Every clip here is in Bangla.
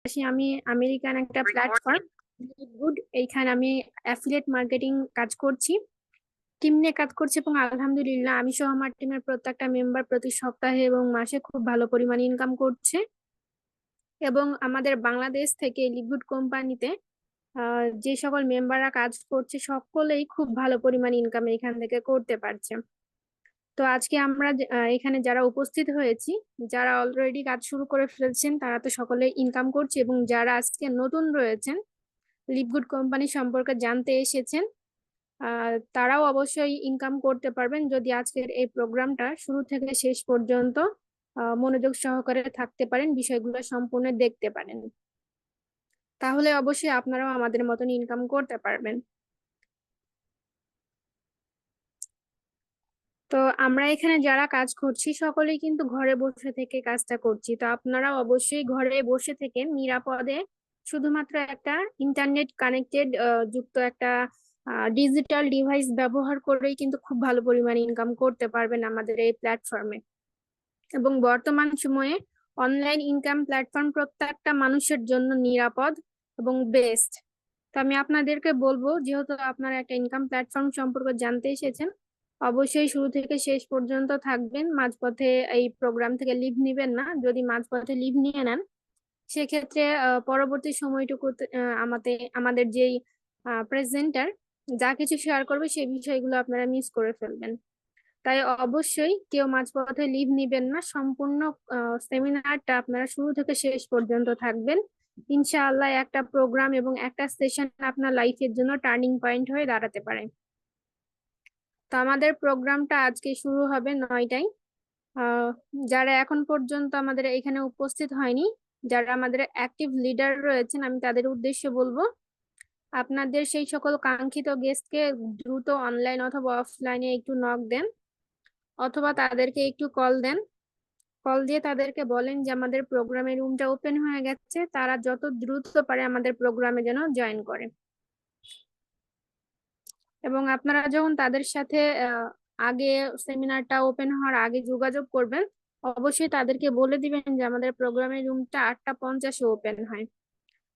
আমি আমেরিকান একটা প্ল্যাটফর্ম গুড, এইখানে আমি অ্যাফিলিয়েট মার্কেটিং কাজ করছি, টিম নিয়ে কাজ করছি এবং আলহামদুলিল্লাহ আমি সহ আমার টিমের প্রত্যেকটা মেম্বার প্রতি সপ্তাহে এবং মাসে খুব ভালো পরিমাণ ইনকাম করছে। এবং আমাদের বাংলাদেশ থেকে লিভগুড কোম্পানিতে যে সকল মেম্বাররা কাজ করছে সকলেই খুব ভালো পরিমাণ ইনকাম এখান থেকে করতে পারছে। তো আজকে আমরা এখানে যারা উপস্থিত হয়েছি, যারা অলরেডি কাজ শুরু করে ফেলেছেন তারা তো সকলে ইনকাম করছে, এবং যারা আজকে নতুন রয়েছেন লিভগুড কোম্পানি সম্পর্কে জানতে এসেছেন, তারাও অবশ্যই ইনকাম করতে পারবেন যদি আজকের এই প্রোগ্রামটা শুরু থেকে শেষ পর্যন্ত মনোযোগ সহকারে থাকতে পারেন, বিষয়গুলো সম্পূর্ণ দেখতে পারেন, তাহলে অবশ্যই আপনারাও আমাদের মতন ইনকাম করতে পারবেন। তো আমরা এখানে যারা কাজ করছি সকলেই কিন্তু ঘরে বসে থেকে কাজটা করছি, তো আপনারা অবশ্যই ঘরে বসে থেকে নিরাপদে শুধুমাত্র একটা ইন্টারনেট কানেক্টেড যুক্ত একটা ডিজিটাল ডিভাইস ব্যবহার করেই কিন্তু খুব ভালো পরিমাণে ইনকাম করতে পারবেন আমাদের এই প্ল্যাটফর্মে। এবং বর্তমান সময়ে অনলাইন ইনকাম প্ল্যাটফর্ম প্রত্যেকটা মানুষের জন্য নিরাপদ এবং বেস্ট। তো আমি আপনাদেরকে বলবো, যেহেতু আপনারা একটা ইনকাম প্ল্যাটফর্ম সম্পর্কে জানতে এসেছেন, অবশ্যই শুরু থেকে শেষ পর্যন্ত থাকবেন, মাঝপথে এই প্রোগ্রাম থেকে লিভ নিবেন না। যদি মাঝপথে লিভ নিয়ে নেন সেক্ষেত্রে পরবর্তী সময়টুকু আমাদের যেই প্রেজেন্টার যা কিছু শেয়ার করবে সেই বিষয়গুলো আপনারা মিস করে ফেলবেন। তাই অবশ্যই কেউ মাঝপথে লিভ নিবেন না, সম্পূর্ণ সেমিনারটা আপনারা শুরু থেকে শেষ পর্যন্ত থাকবেন। ইনশাআল্লাহ একটা প্রোগ্রাম এবং একটা সেশন আপনার লাইফের জন্য টার্নিং পয়েন্ট হয়ে দাঁড়াতে পারে। তো আমাদের প্রোগ্রামটা আজকে শুরু হবে 9টায়। আহ যারা এখন পর্যন্ত আমাদের এখানে উপস্থিত হয়নি, যারা আমাদের অ্যাক্টিভ লিডার রয়েছেন, আমি তাদের উদ্দেশ্যে বলবো আপনাদের সেই সকল কাঙ্ক্ষিত গেস্টকে দ্রুত অনলাইন অথবা অফলাইনে একটু নক দেন, অথবা তাদেরকে একটু কল দেন। কল দিয়ে তাদেরকে বলেন যে আমাদের প্রোগ্রামের রুমটা ওপেন হয়ে গেছে, তারা যত দ্রুত পারে আমাদের প্রোগ্রামে যেন জয়েন করে। এবং আপনারা যখন তাদের সাথে আগে সেমিনারটা ওপেন হওয়ার আগে যোগাযোগ করবেন, অবশ্যই তাদেরকে বলে দিবেন যে আমাদের প্রোগ্রামের রুমটা 8টা 50-এ ওপেন হয়,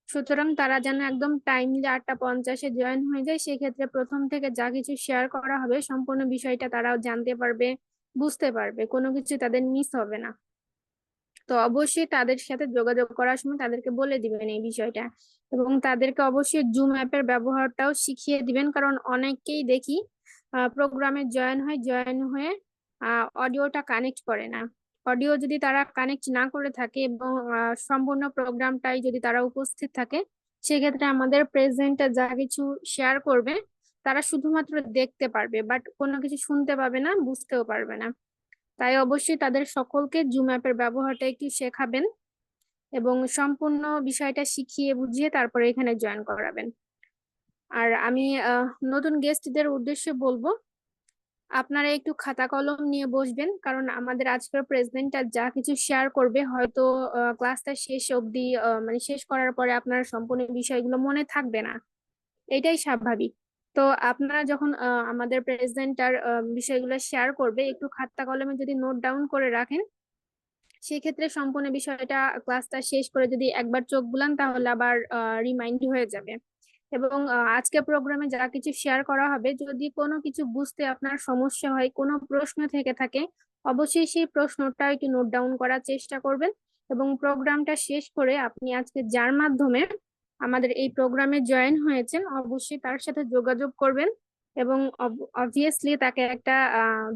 সুতরাং তারা যেন একদম টাইমলি 8টা 50-এ জয়েন হয়ে যায়। সেক্ষেত্রে প্রথম থেকে যা কিছু শেয়ার করা হবে সম্পূর্ণ বিষয়টা তারাও জানতে পারবে, বুঝতে পারবে, কোনো কিছু তাদের মিস হবে না। তো অবশ্যই তাদের সাথে যোগাযোগ করার সময় তাদেরকে বলে দিবেন এই বিষয়টা, এবং তাদেরকে অবশ্যই জুম অ্যাপের ব্যবহারটাও শিখিয়ে দিবেন, কারণ অনেককেই দেখি প্রোগ্রামে জয়েন হয়ে অডিওটা কানেক্ট করে না। অডিও যদি তারা কানেক্ট না করে থাকে এবং সম্পূর্ণ প্রোগ্রামটাই যদি তারা উপস্থিত থাকে, সেক্ষেত্রে আমাদের প্রেজেন্টে যা কিছু শেয়ার করবে তারা শুধুমাত্র দেখতে পারবে, বাট কোনো কিছু শুনতে পাবে না, বুঝতেও পারবে না। তাই অবশ্যই তাদের সকলকে জুম অ্যাপের ব্যবহারটা একটু শেখাবেন এবং সম্পূর্ণ বিষয়টা শিখিয়ে বুঝিয়ে তারপরে এখানে জয়েন করাবেন। আর আমি নতুন গেস্টদের উদ্দেশ্যে বলবো আপনারা একটু খাতা কলম নিয়ে বসবেন, কারণ আমাদের আজকের প্রেজেন্টটা যা কিছু শেয়ার করবে হয়তো ক্লাসটা শেষ অবধি মানে শেষ করার পরে আপনার সম্পূর্ণ বিষয়গুলো মনে থাকবে না, এটাই স্বাভাবিক। তো আপনারা যখন আমাদের প্রেজেন্টার বিষয়গুলো শেয়ার করবে একটু খাতা কলমে যদি নোট ডাউন করে রাখেন, সেক্ষেত্রে সম্পূর্ণ বিষয়টা ক্লাসটা শেষ করে যদি একবার চোখ বুলান তাহলে আবার রিমাইন্ড হয়ে যাবে। এবং আজকে প্রোগ্রামে যা কিছু শেয়ার করা হবে, যদি কোনো কিছু বুঝতে আপনার সমস্যা হয়, কোনো প্রশ্ন থেকে থাকে, অবশ্যই সেই প্রশ্নটা একটু নোট ডাউন করার চেষ্টা করবেন। এবং প্রোগ্রামটা শেষ করে আপনি আজকে যার মাধ্যমে আমাদের এই প্রোগ্রামে জয়েন হয়েছেন অবশ্যই তার সাথে যোগাযোগ করবেন এবং অবভিয়াসলি তাকে একটা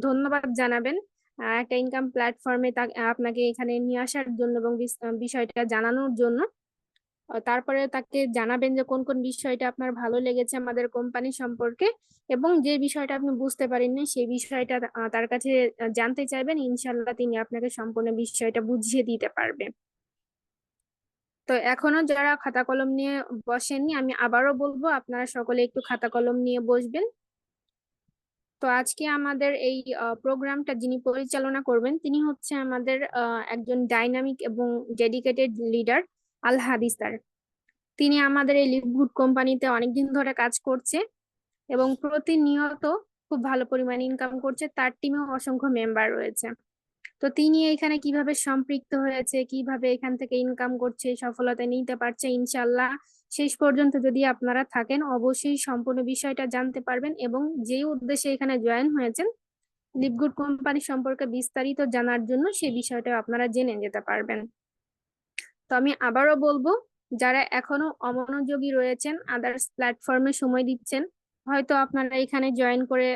ধন্যবাদ জানাবেন একটা ইনকাম প্ল্যাটফর্মে আপনাকে এখানে নিয়ে আসার জন্য এবং বিষয়টা জানানোর জন্য। তারপরে তাকে জানাবেন যে কোন কোন বিষয়টা আপনার ভালো লেগেছে আমাদের কোম্পানি সম্পর্কে, এবং যে বিষয়টা আপনি বুঝতে পারেননি সেই বিষয়টা তার কাছে জানতে চাইবেন, ইনশাল্লাহ তিনি আপনাকে সম্পূর্ণ বিষয়টা বুঝিয়ে দিতে পারবে। তো এখনো যারা খাতা কলম নিয়ে বসেননি আমি আবারও বলবো আপনারা সকলে একটু খাতা কলম নিয়ে বসবেন। তো আজকে আমাদের এই প্রোগ্রামটা যিনি পরিচালনা করবেন তিনি হচ্ছে আমাদের একজন ডাইনামিক এবং ডেডিকেটেড লিডার, আল হাদি স্যার। তিনি আমাদের এই লিভগুড কোম্পানিতে অনেকদিন ধরে কাজ করছে এবং প্রতিনিয়ত খুব ভালো পরিমাণে ইনকাম করছে, তার টিমেও অসংখ্য মেম্বার রয়েছে। তো তিনি এখানে কিভাবে সম্পৃক্ত হয়েছে, কিভাবে এখান থেকে ইনকাম করছে, সফলতা নিতে পারছে, ইনশাল্লাহ শেষ পর্যন্ত যদি আপনারা থাকেন অবশ্যই সম্পূর্ণ বিষয়টা জানতে পারবেন, এবং যেই উদ্দেশ্যে এখানে জয়েন হয়েছেন লিভগুড কোম্পানি সম্পর্কে বিস্তারিত জানার জন্য সেই বিষয়টা আপনারা জেনে যেতে পারবেন। তো আমি আবারও বলবো, যারা এখনো অমনোযোগী রয়েছেন, আদার্স প্ল্যাটফর্মে সময় দিচ্ছেন, হয়তো আপনারা এখানে জয়েন করে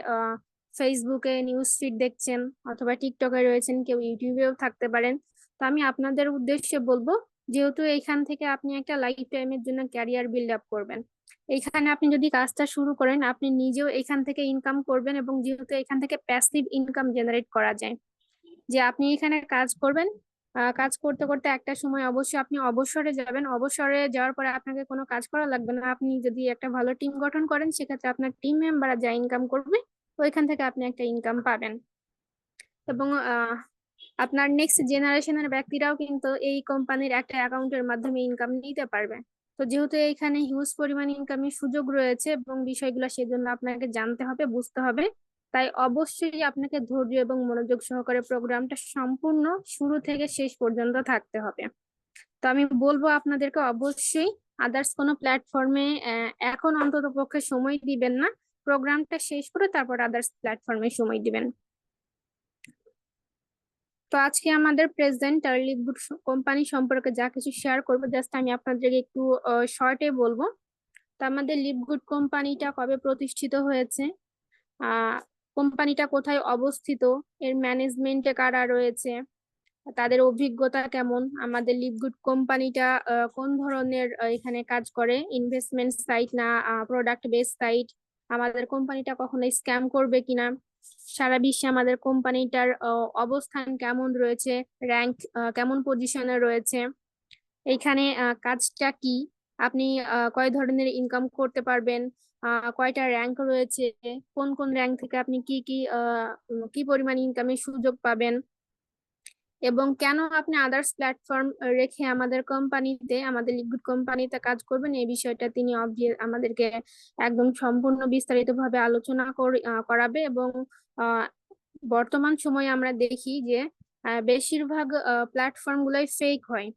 ফেসবুকে নিউজ ফিড দেখছেন, অথবা টিকটকে রয়েছেন, কেউ ইউটিউবেও থাকতে পারেন। তো আমি আপনাদের উদ্দেশ্যে বলবো, যেহেতু এইখান থেকে আপনি একটা লাইফ টাইমের জন্য ক্যারিয়ার বিল্ড আপ করবেন, এইখানে আপনি যদি কাজটা শুরু করেন আপনি নিজেও এখান থেকে ইনকাম করবেন, এবং যেহেতু এখান থেকে প্যাসিভ ইনকাম জেনারেট করা যায়, যে আপনি এখানে কাজ করবেন, কাজ করতে করতে একটা সময় অবশ্যই আপনি অবসরে যাবেন, অবসরে যাওয়ার পরে আপনাকে কোনো কাজ করা লাগবে না, আপনি যদি একটা ভালো টিম গঠন করেন সেক্ষেত্রে আপনার টিম মেম্বাররা যা ইনকাম করবে ওইখান থেকে আপনি একটা ইনকাম পাবেন। এবং আপনার নেক্সট জেনারেশনের ব্যক্তিরাও কিন্তু এই কোম্পানির একটা অ্যাকাউন্টের মাধ্যমে ইনকাম নিতে পারবে। তো যেহেতু এখানে হিউজ পরিমাণ ইনকামের সুযোগ রয়েছে এবং বিষয়গুলো সেজন্য আপনাকে জানতে হবে, বুঝতে হবে, তাই অবশ্যই আপনাকে ধৈর্য এবং মনোযোগ সহকারে প্রোগ্রামটা সম্পূর্ণ শুরু থেকে শেষ পর্যন্ত থাকতে হবে। তো আমি বলবো আপনাদেরকে অবশ্যই আদার্স কোনো প্ল্যাটফর্মে এখন অন্তত পক্ষে সময় দিবেন না, প্রোগ্রামটা শেষ করে তারপর আদার্স প্ল্যাটফর্মে সময় দিবেন। তো আজকে আমাদের প্রেজেন্ট আর লিভগুড কোম্পানি সম্পর্কে যা কিছু শেয়ার করবো জাস্ট আমি আপনাদেরকে একটু শর্টে বলবো। তো আমাদের লিভগুড কোম্পানিটা কবে প্রতিষ্ঠিত হয়েছে, কোম্পানিটা কোথায় অবস্থিত, এর ম্যানেজমেন্টে কারা রয়েছে, তাদের অভিজ্ঞতা কেমন, আমাদের লিভগুড কোম্পানিটা কোন ধরনের এখানে কাজ করে, ইনভেস্টমেন্ট সাইট না প্রোডাক্ট বেস সাইট, আমাদের কোম্পানিটা কখনো স্ক্যাম করবে কিনা, সারা বিশ্বে আমাদের কোম্পানিটার অবস্থান কেমন রয়েছে, র্যাঙ্ক কেমন পজিশনে রয়েছে, এইখানে কাজটা কি, আপনি কয় ধরনের ইনকাম করতে পারবেন, কয়টা র্যাঙ্ক রয়েছে, কোন কোন র্যাঙ্ক থেকে আপনি কি কি কি পরিমাণ ইনকামের সুযোগ পাবেন, এবং কেন আপনি আদার্স প্ল্যাটফর্ম রেখে আমাদের কোম্পানিতে, আমাদের লিকুইড কোম্পানিতে কাজ করবেন, এই বিষয়টা তিনি আমাদেরকে একদম সম্পূর্ণ বিস্তারিতভাবে আলোচনা করাবে। এবং আহ, বর্তমান সময়ে আমরা দেখি যে বেশিরভাগ প্ল্যাটফর্ম গুলাই ফেক হয়।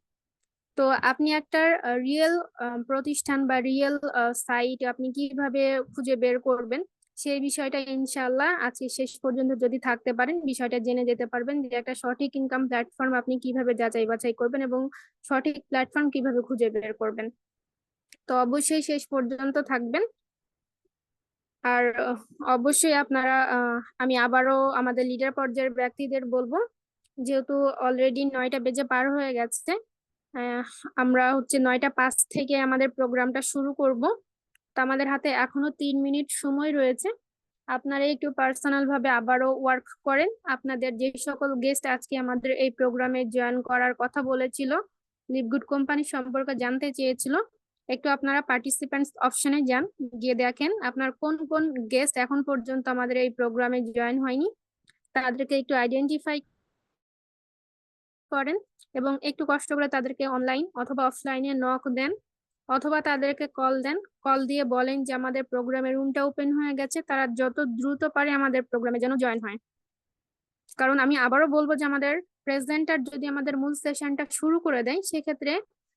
তো আপনি একটা রিয়েল প্রতিষ্ঠান বা রিয়েল সাইট আপনি কিভাবে খুঁজে বের করবেন, সেই বিষয়টা ইনশাল্লাহ আজকে শেষ পর্যন্ত যদি থাকতে পারেন বিষয়টা জেনে যেতে পারবেন, যে একটা সঠিক ইনকাম প্ল্যাটফর্ম আপনি কিভাবে যাচাই বাছাই করবেন এবং সঠিক প্ল্যাটফর্ম কিভাবে খুঁজে বের করবেন। তো অবশ্যই শেষ পর্যন্ত থাকবেন। আর অবশ্যই আপনারা আমি আবারও আমাদের লিডার পর্যায়ের ব্যক্তিদের বলবো, যেহেতু অলরেডি 9টা বেজে পার হয়ে গেছে, আহ, আমরা হচ্ছে 9টা 5 থেকে আমাদের প্রোগ্রামটা শুরু করব। তো আমাদের হাতে এখনো 3 মিনিট সময় রয়েছে, আপনারা একটু পার্সোনাল ভাবে আবারও ওয়ার্ক করেন। আপনাদের যে সকল গেস্ট আজকে আমাদের এই প্রোগ্রামে জয়েন করার কথা বলেছিল, লিভগুড কোম্পানি সম্পর্কে জানতে চেয়েছিল, একটু আপনারা পার্টিসিপেন্টস অপশনে যান, গিয়ে দেখেন আপনার কোন কোন গেস্ট এখন পর্যন্ত আমাদের এই প্রোগ্রামে জয়েন হয়নি, তাদেরকে একটু আইডেন্টিফাই করেন এবং একটু কষ্ট করে তাদেরকে অনলাইন অথবা অফলাইনে নক দেন, অথবা তাদেরকে কল দেন, কল দিয়ে বলেন যে আমাদের প্রোগ্রামের রুমটা ওপেন হয়ে গেছে, তারা যত দ্রুত পারে আমাদের প্রোগ্রামে যেন জয়েন হয়। কারণ আমি আবারও বলবো যে আমাদের প্রেজেন্টার যদি আমাদের মূল সেশনটা শুরু করে দেয় সেক্ষেত্রে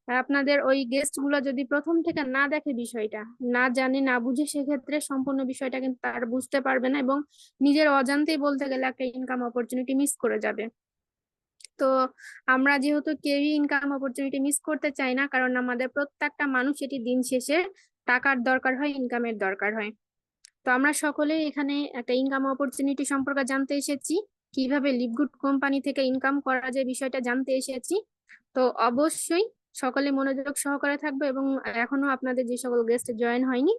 আপনাদের ওই গেস্ট গুলো যদি প্রথম থেকে না দেখে, বিষয়টা না জানে না বুঝে, সেক্ষেত্রে সম্পূর্ণ বিষয়টা কিন্তু তার বুঝতে পারবে না এবং নিজের অজান্তেই বলতে গেলে একটা ইনকাম অপরচুনিটি মিস করে যাবে। তো আমরা যেহেতু কেউই ইনকাম অপরচুনিটি মিস করতে চাই না, কারণ আমাদের প্রত্যেকটা মানুষ এটি দিন শেষে টাকার দরকার হয়, ইনকামের দরকার হয়। তো আমরা সকলেই এখানে একটা ইনকাম অপরচুনিটি সম্পর্কে জানতে এসেছি, কিভাবে লিভগুড কোম্পানি থেকে ইনকাম করা যায় বিষয়টা জানতে এসেছি। তো অবশ্যই সকলে মনোযোগ সহকারে থাকবে, এবং এখনো আপনাদের যে সকল গেস্ট জয়েন হয়নি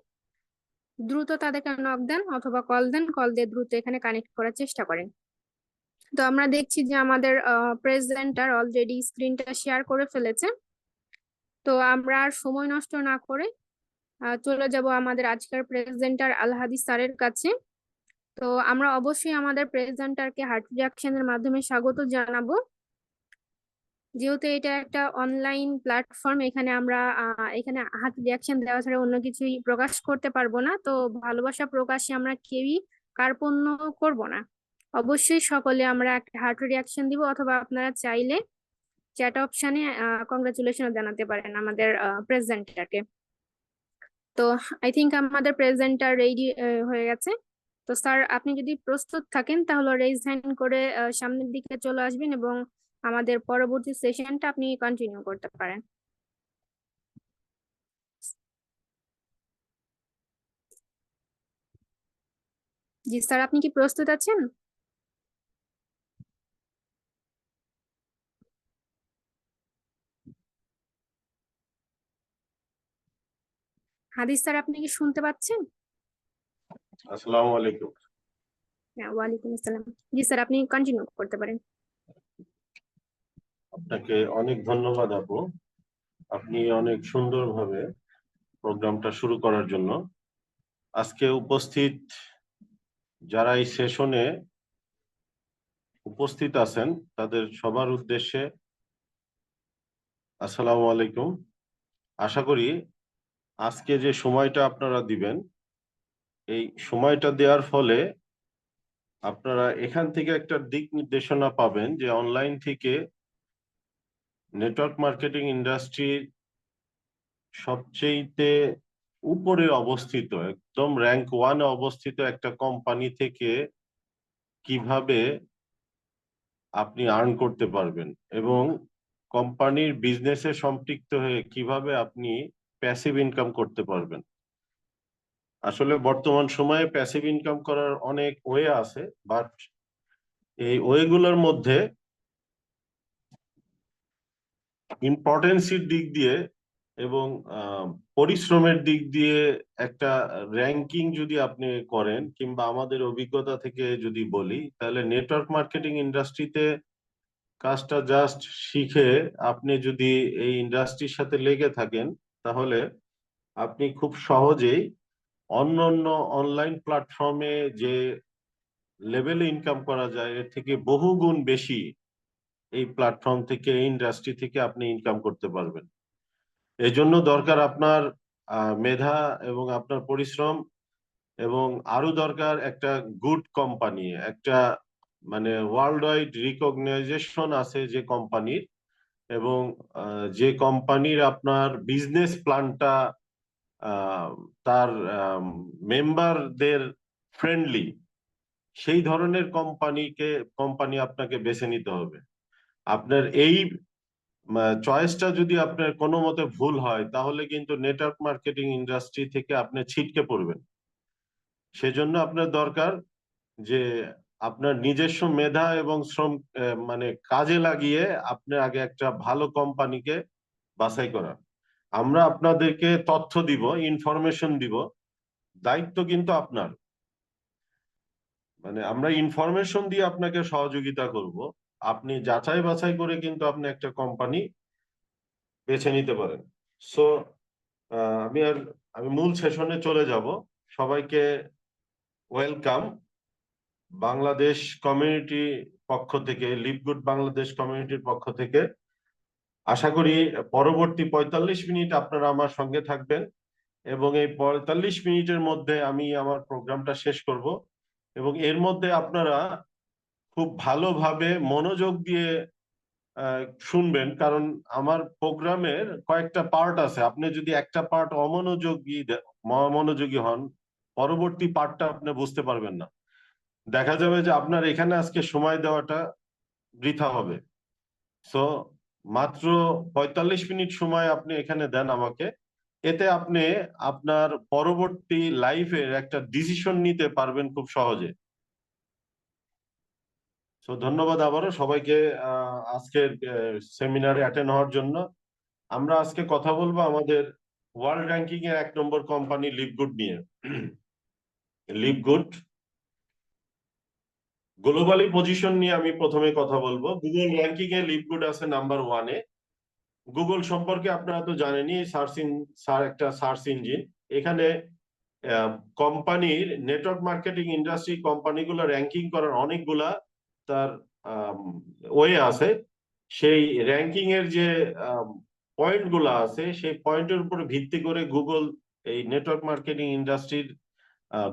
দ্রুত তাদেরকে নক দেন অথবা কল দেন, কল দিয়ে দ্রুত এখানে কানেক্ট করার চেষ্টা করেন। তো আমরা দেখছি যে আমাদের প্রেজেন্টার অলরেডি স্ক্রিনটা শেয়ার করে ফেলেছে। তো আমরা আর সময় নষ্ট না করে চলে যাব আমাদের আজকের প্রেজেন্টার আলহাদি স্যারের কাছে। তো আমরা অবশ্যই আমাদের প্রেজেন্টারকে হার্ট রিঅ্যাকশনের মাধ্যমে স্বাগত জানাবো। যেহেতু এটা একটা অনলাইন প্ল্যাটফর্ম, এখানে আমরা এখানে হাত রিঅ্যাকশন দেওয়া ছাড়া অন্য কিছুই প্রকাশ করতে পারবো না, তো ভালোবাসা প্রকাশে আমরা কেউই কার্পণ্য করব না। অবশ্যই সকলে আমরা একটা হার্ট রিয়াকশন দিব, অথবা আপনারা চাইলে চ্যাট অপশনে কংগ্রাচুলেশন জানাতে পারেন আমাদের প্রেজেন্টারকে। তো আই থিংক আমাদের প্রেজেন্টার রেডি হয়ে গেছে। তো স্যার, আপনি যদি প্রস্তুত থাকেন তাহলে রেইজ হ্যান্ড করে সামনের দিকে চলে আসবেন এবং আমাদের পরবর্তী সেশনটা আপনি কন্টিনিউ করতে পারেন। জি স্যার, আপনি কি প্রস্তুত আছেন? হাদিস স্যার, আপনি কি শুনতে পাচ্ছেন? আসসালামু আলাইকুম। হ্যাঁ, ওয়ালাইকুম আসসালাম। জি স্যার, আপনি কন্টিনিউ করতে পারেন। আপনাকে অনেক ধন্যবাদ আপু, আপনি অনেক সুন্দরভাবে প্রোগ্রামটা শুরু করার জন্য। আজকে উপস্থিত যারা এই সেশনে উপস্থিত আছেন তাদের সবার উদ্দেশ্যে আসসালামু আলাইকুম। আশা করি আজকে যে সময়টা আপনারা দিবেন, এই সময়টা দেওয়ার ফলে আপনারা এখান থেকে একটা দিক নির্দেশনা পাবেন যে অনলাইন থেকে নেটওয়ার্ক মার্কেটিং ইন্ডাস্ট্রির সবচেয়ে উপরে অবস্থিত, একদম র্যাঙ্ক 1-এ অবস্থিত একটা কোম্পানি থেকে কিভাবে আপনি আর্ন করতে পারবেন এবং কোম্পানির বিজনেসে সম্পৃক্ত হয়ে কিভাবে আপনি প্যাসিভ ইনকাম করতে পারবেন। আসলে বর্তমান সময়ে প্যাসিভ ইনকাম করার অনেক ওয়ে আছে, বাট এই ওয়েগুলোর মধ্যে ইম্পর্টেন্সির দিক দিয়ে এবং পরিশ্রমের দিক দিয়ে একটা র্যাঙ্কিং যদি আপনি করেন, কিংবা আমাদের অভিজ্ঞতা থেকে যদি বলি, তাহলে নেটওয়ার্ক মার্কেটিং ইন্ডাস্ট্রিতে কাজটা জাস্ট শিখে আপনি যদি এই ইন্ডাস্ট্রির সাথে লেগে থাকেন, তাহলে আপনি খুব সহজেই অন্য অন্য অনলাইন প্ল্যাটফর্মে যে লেভেলে ইনকাম করা যায় এর থেকে বহুগুণ বেশি এই প্ল্যাটফর্ম থেকে, এই ইন্ডাস্ট্রি থেকে আপনি ইনকাম করতে পারবেন। এই জন্য দরকার আপনার মেধা এবং আপনার পরিশ্রম, এবং আরো দরকার একটা গুড কোম্পানি, একটা মানে ওয়ার্ল্ড ওয়াইড রিকগনাইজেশন আছে যে কোম্পানির, এবং যে কোম্পানির আপনার বিজনেস প্ল্যানটা তার মেম্বারদের ফ্রেন্ডলি, সেই ধরনের কোম্পানি আপনাকে বেছে নিতে হবে। আপনার এই চয়েসটা যদি আপনার কোনো মতে ভুল হয়, তাহলে কিন্তু নেটওয়ার্ক মার্কেটিং ইন্ডাস্ট্রি থেকে আপনি ছিটকে পড়বেন। সেজন্য আপনার দরকার যে আপনার নিজস্ব মেধা এবং শ্রম মানে কাজে লাগিয়ে আপনি আগে একটা ভালো কোম্পানিকে বাছাই করা। আমরা আপনাদেরকে তথ্য দিব, ইনফরমেশন দিব, দায়িত্ব কিন্তু আপনার। মানে আমরা ইনফরমেশন দিয়ে আপনাকে সহযোগিতা করব, আপনি যাচাই বাছাই করে কিন্তু আপনি একটা কোম্পানি বেছে নিতে পারেন। সো আমি মূল সেশনে চলে যাব। সবাইকে ওয়েলকাম। বাংলাদেশ কমিউনিটি পক্ষ থেকে, লিভগুড বাংলাদেশ কমিউনিটির পক্ষ থেকে আশা করি পরবর্তী 45 মিনিট আপনারা আমার সঙ্গে থাকবেন, এবং এই 45 মিনিটের মধ্যে আমি আমার প্রোগ্রামটা শেষ করব, এবং এর মধ্যে আপনারা খুব ভালোভাবে মনোযোগ দিয়ে শুনবেন, কারণ আমার প্রোগ্রামের কয়েকটা পার্ট আছে। আপনি যদি একটা পার্ট অমনোযোগী হন, পরবর্তী পার্টটা আপনি বুঝতে পারবেন না। দেখা যাবে যে আপনার এখানে আজকে সময় দেওয়াটা বৃথা হবে। সো মাত্র 45 মিনিট সময় আপনি এখানে দেন আমাকে, এতে আপনি আপনার পরবর্তী লাইফের একটা ডিসিশন নিতে পারবেন খুব সহজে। তো ধন্যবাদ আবারও সবাইকে আজকের সেমিনারে অ্যাটেন্ড হওয়ার জন্য। আমরা আজকে কথা বলবো আমাদের ওয়ার্ল্ড র্যাঙ্কিং এর 1 নম্বর কোম্পানি লিভগুড নিয়ে। লিভগুড গ্লোবালি পজিশন নিয়ে আমি প্রথমে কথা বলবো। গুগল র্যাঙ্কিং এ লিভগুড আছে নাম্বার 1-এ। গুগল সম্পর্কে আপনারা তো জানেনই, একটা সার্চ ইঞ্জিন। এখানে কোম্পানির নেটওয়ার্ক মার্কেটিং ইন্ডাস্ট্রি কোম্পানিগুলো র্যাঙ্কিং করার অনেকগুলা তার ওয়ে আছে। সেই র্যাঙ্কিং এর যে পয়েন্ট গুলা আছে, সেই পয়েন্টের উপরে ভিত্তি করে গুগল এই নেটওয়ার্ক মার্কেটিং ইন্ডাস্ট্রির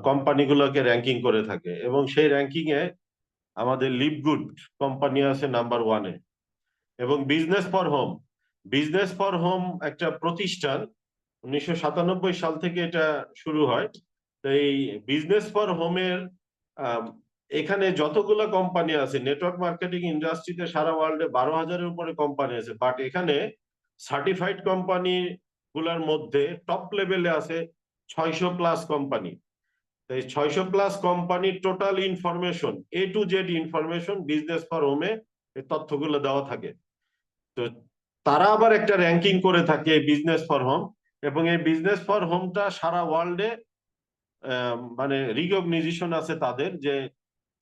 কোম্পানিগুলোকে র্যাঙ্কিং করে থাকে, এবং সেই র্যাঙ্কিং এ আমাদের লিভগুড কোম্পানি আছে নাম্বার 1-এ। এবং বিজনেস ফর হোম একটা প্রতিষ্ঠান, 1997 সাল থেকে এটা শুরু হয়। তো এই বিজনেস ফর হোমের এখানে যতগুলো কোম্পানি আছে, নেটওয়ার্ক মার্কেটিং ইন্ডাস্ট্রিতে সারা ওয়ার্ল্ডে 12,000-এর উপরে কোম্পানি আছে, বাট এখানে সার্টিফাইড কোম্পানি গুলার মধ্যে টপ লেভেলে আছে 600+ কোম্পানি। এই 600+ কোম্পানির total information, A to Z information business for হোমে এই তথ্যগুলো দেওয়া থাকে। তো তারা আবার একটা র্যাঙ্কিং করে থাকে বিজনেস ফর হোম, এবং এই বিজনেস ফর হোমটা সারা ওয়ার্ল্ডে মানে রিকগনিশন আছে তাদের, যে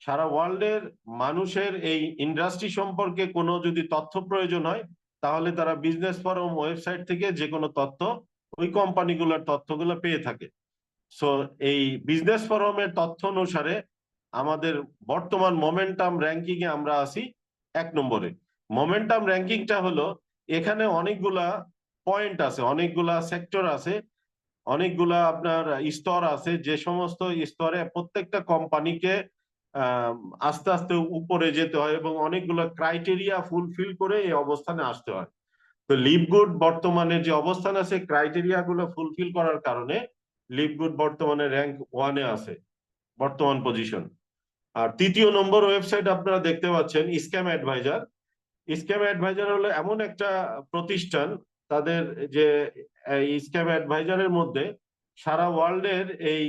সারা ওয়ার্ল্ডের মানুষের এই ইন্ডাস্ট্রি সম্পর্কে কোনো যদি তথ্য প্রয়োজন হয়, তাহলে তারা বিজনেস ফর হোম ওয়েবসাইট থেকে যে কোনো তথ্য, ওই কোম্পানিগুলোর তথ্যগুলো পেয়ে থাকে। সো এই বিজনেস ফোরামের তথ্য অনুসারে আমাদের বর্তমান মোমেন্টাম র্যাঙ্কিং এ আমরা আছি 1 নম্বরে। মোমেন্টাম র্যাঙ্কিংটা হলো, এখানে অনেকগুলা পয়েন্ট আছে, অনেকগুলা সেক্টর আছে, অনেকগুলা আপনার স্তর আছে, যে সমস্ত স্তরে প্রত্যেকটা কোম্পানিকে আস্তে আস্তে উপরে যেতে হয় এবং অনেকগুলো ক্রাইটেরিয়া ফুলফিল করে এই অবস্থানে আসতে হয়। তো লিভগুড বর্তমানে যে অবস্থান আছে, ক্রাইটেরিয়া গুলো ফুলফিল করার কারণে লিভগুড বর্তমানে র্যাঙ্ক 1-এ আছে, বর্তমান পজিশন। আর 3য় নম্বর ওয়েবসাইট আপনারা দেখতে পাচ্ছেন স্ক্যাম অ্যাডভাইজার। স্ক্যাম অ্যাডভাইজার হলো এমন একটা প্রতিষ্ঠান, তাদের যে স্ক্যাম অ্যাডভাইজারের মধ্যে সারা ওয়ার্ল্ডের এই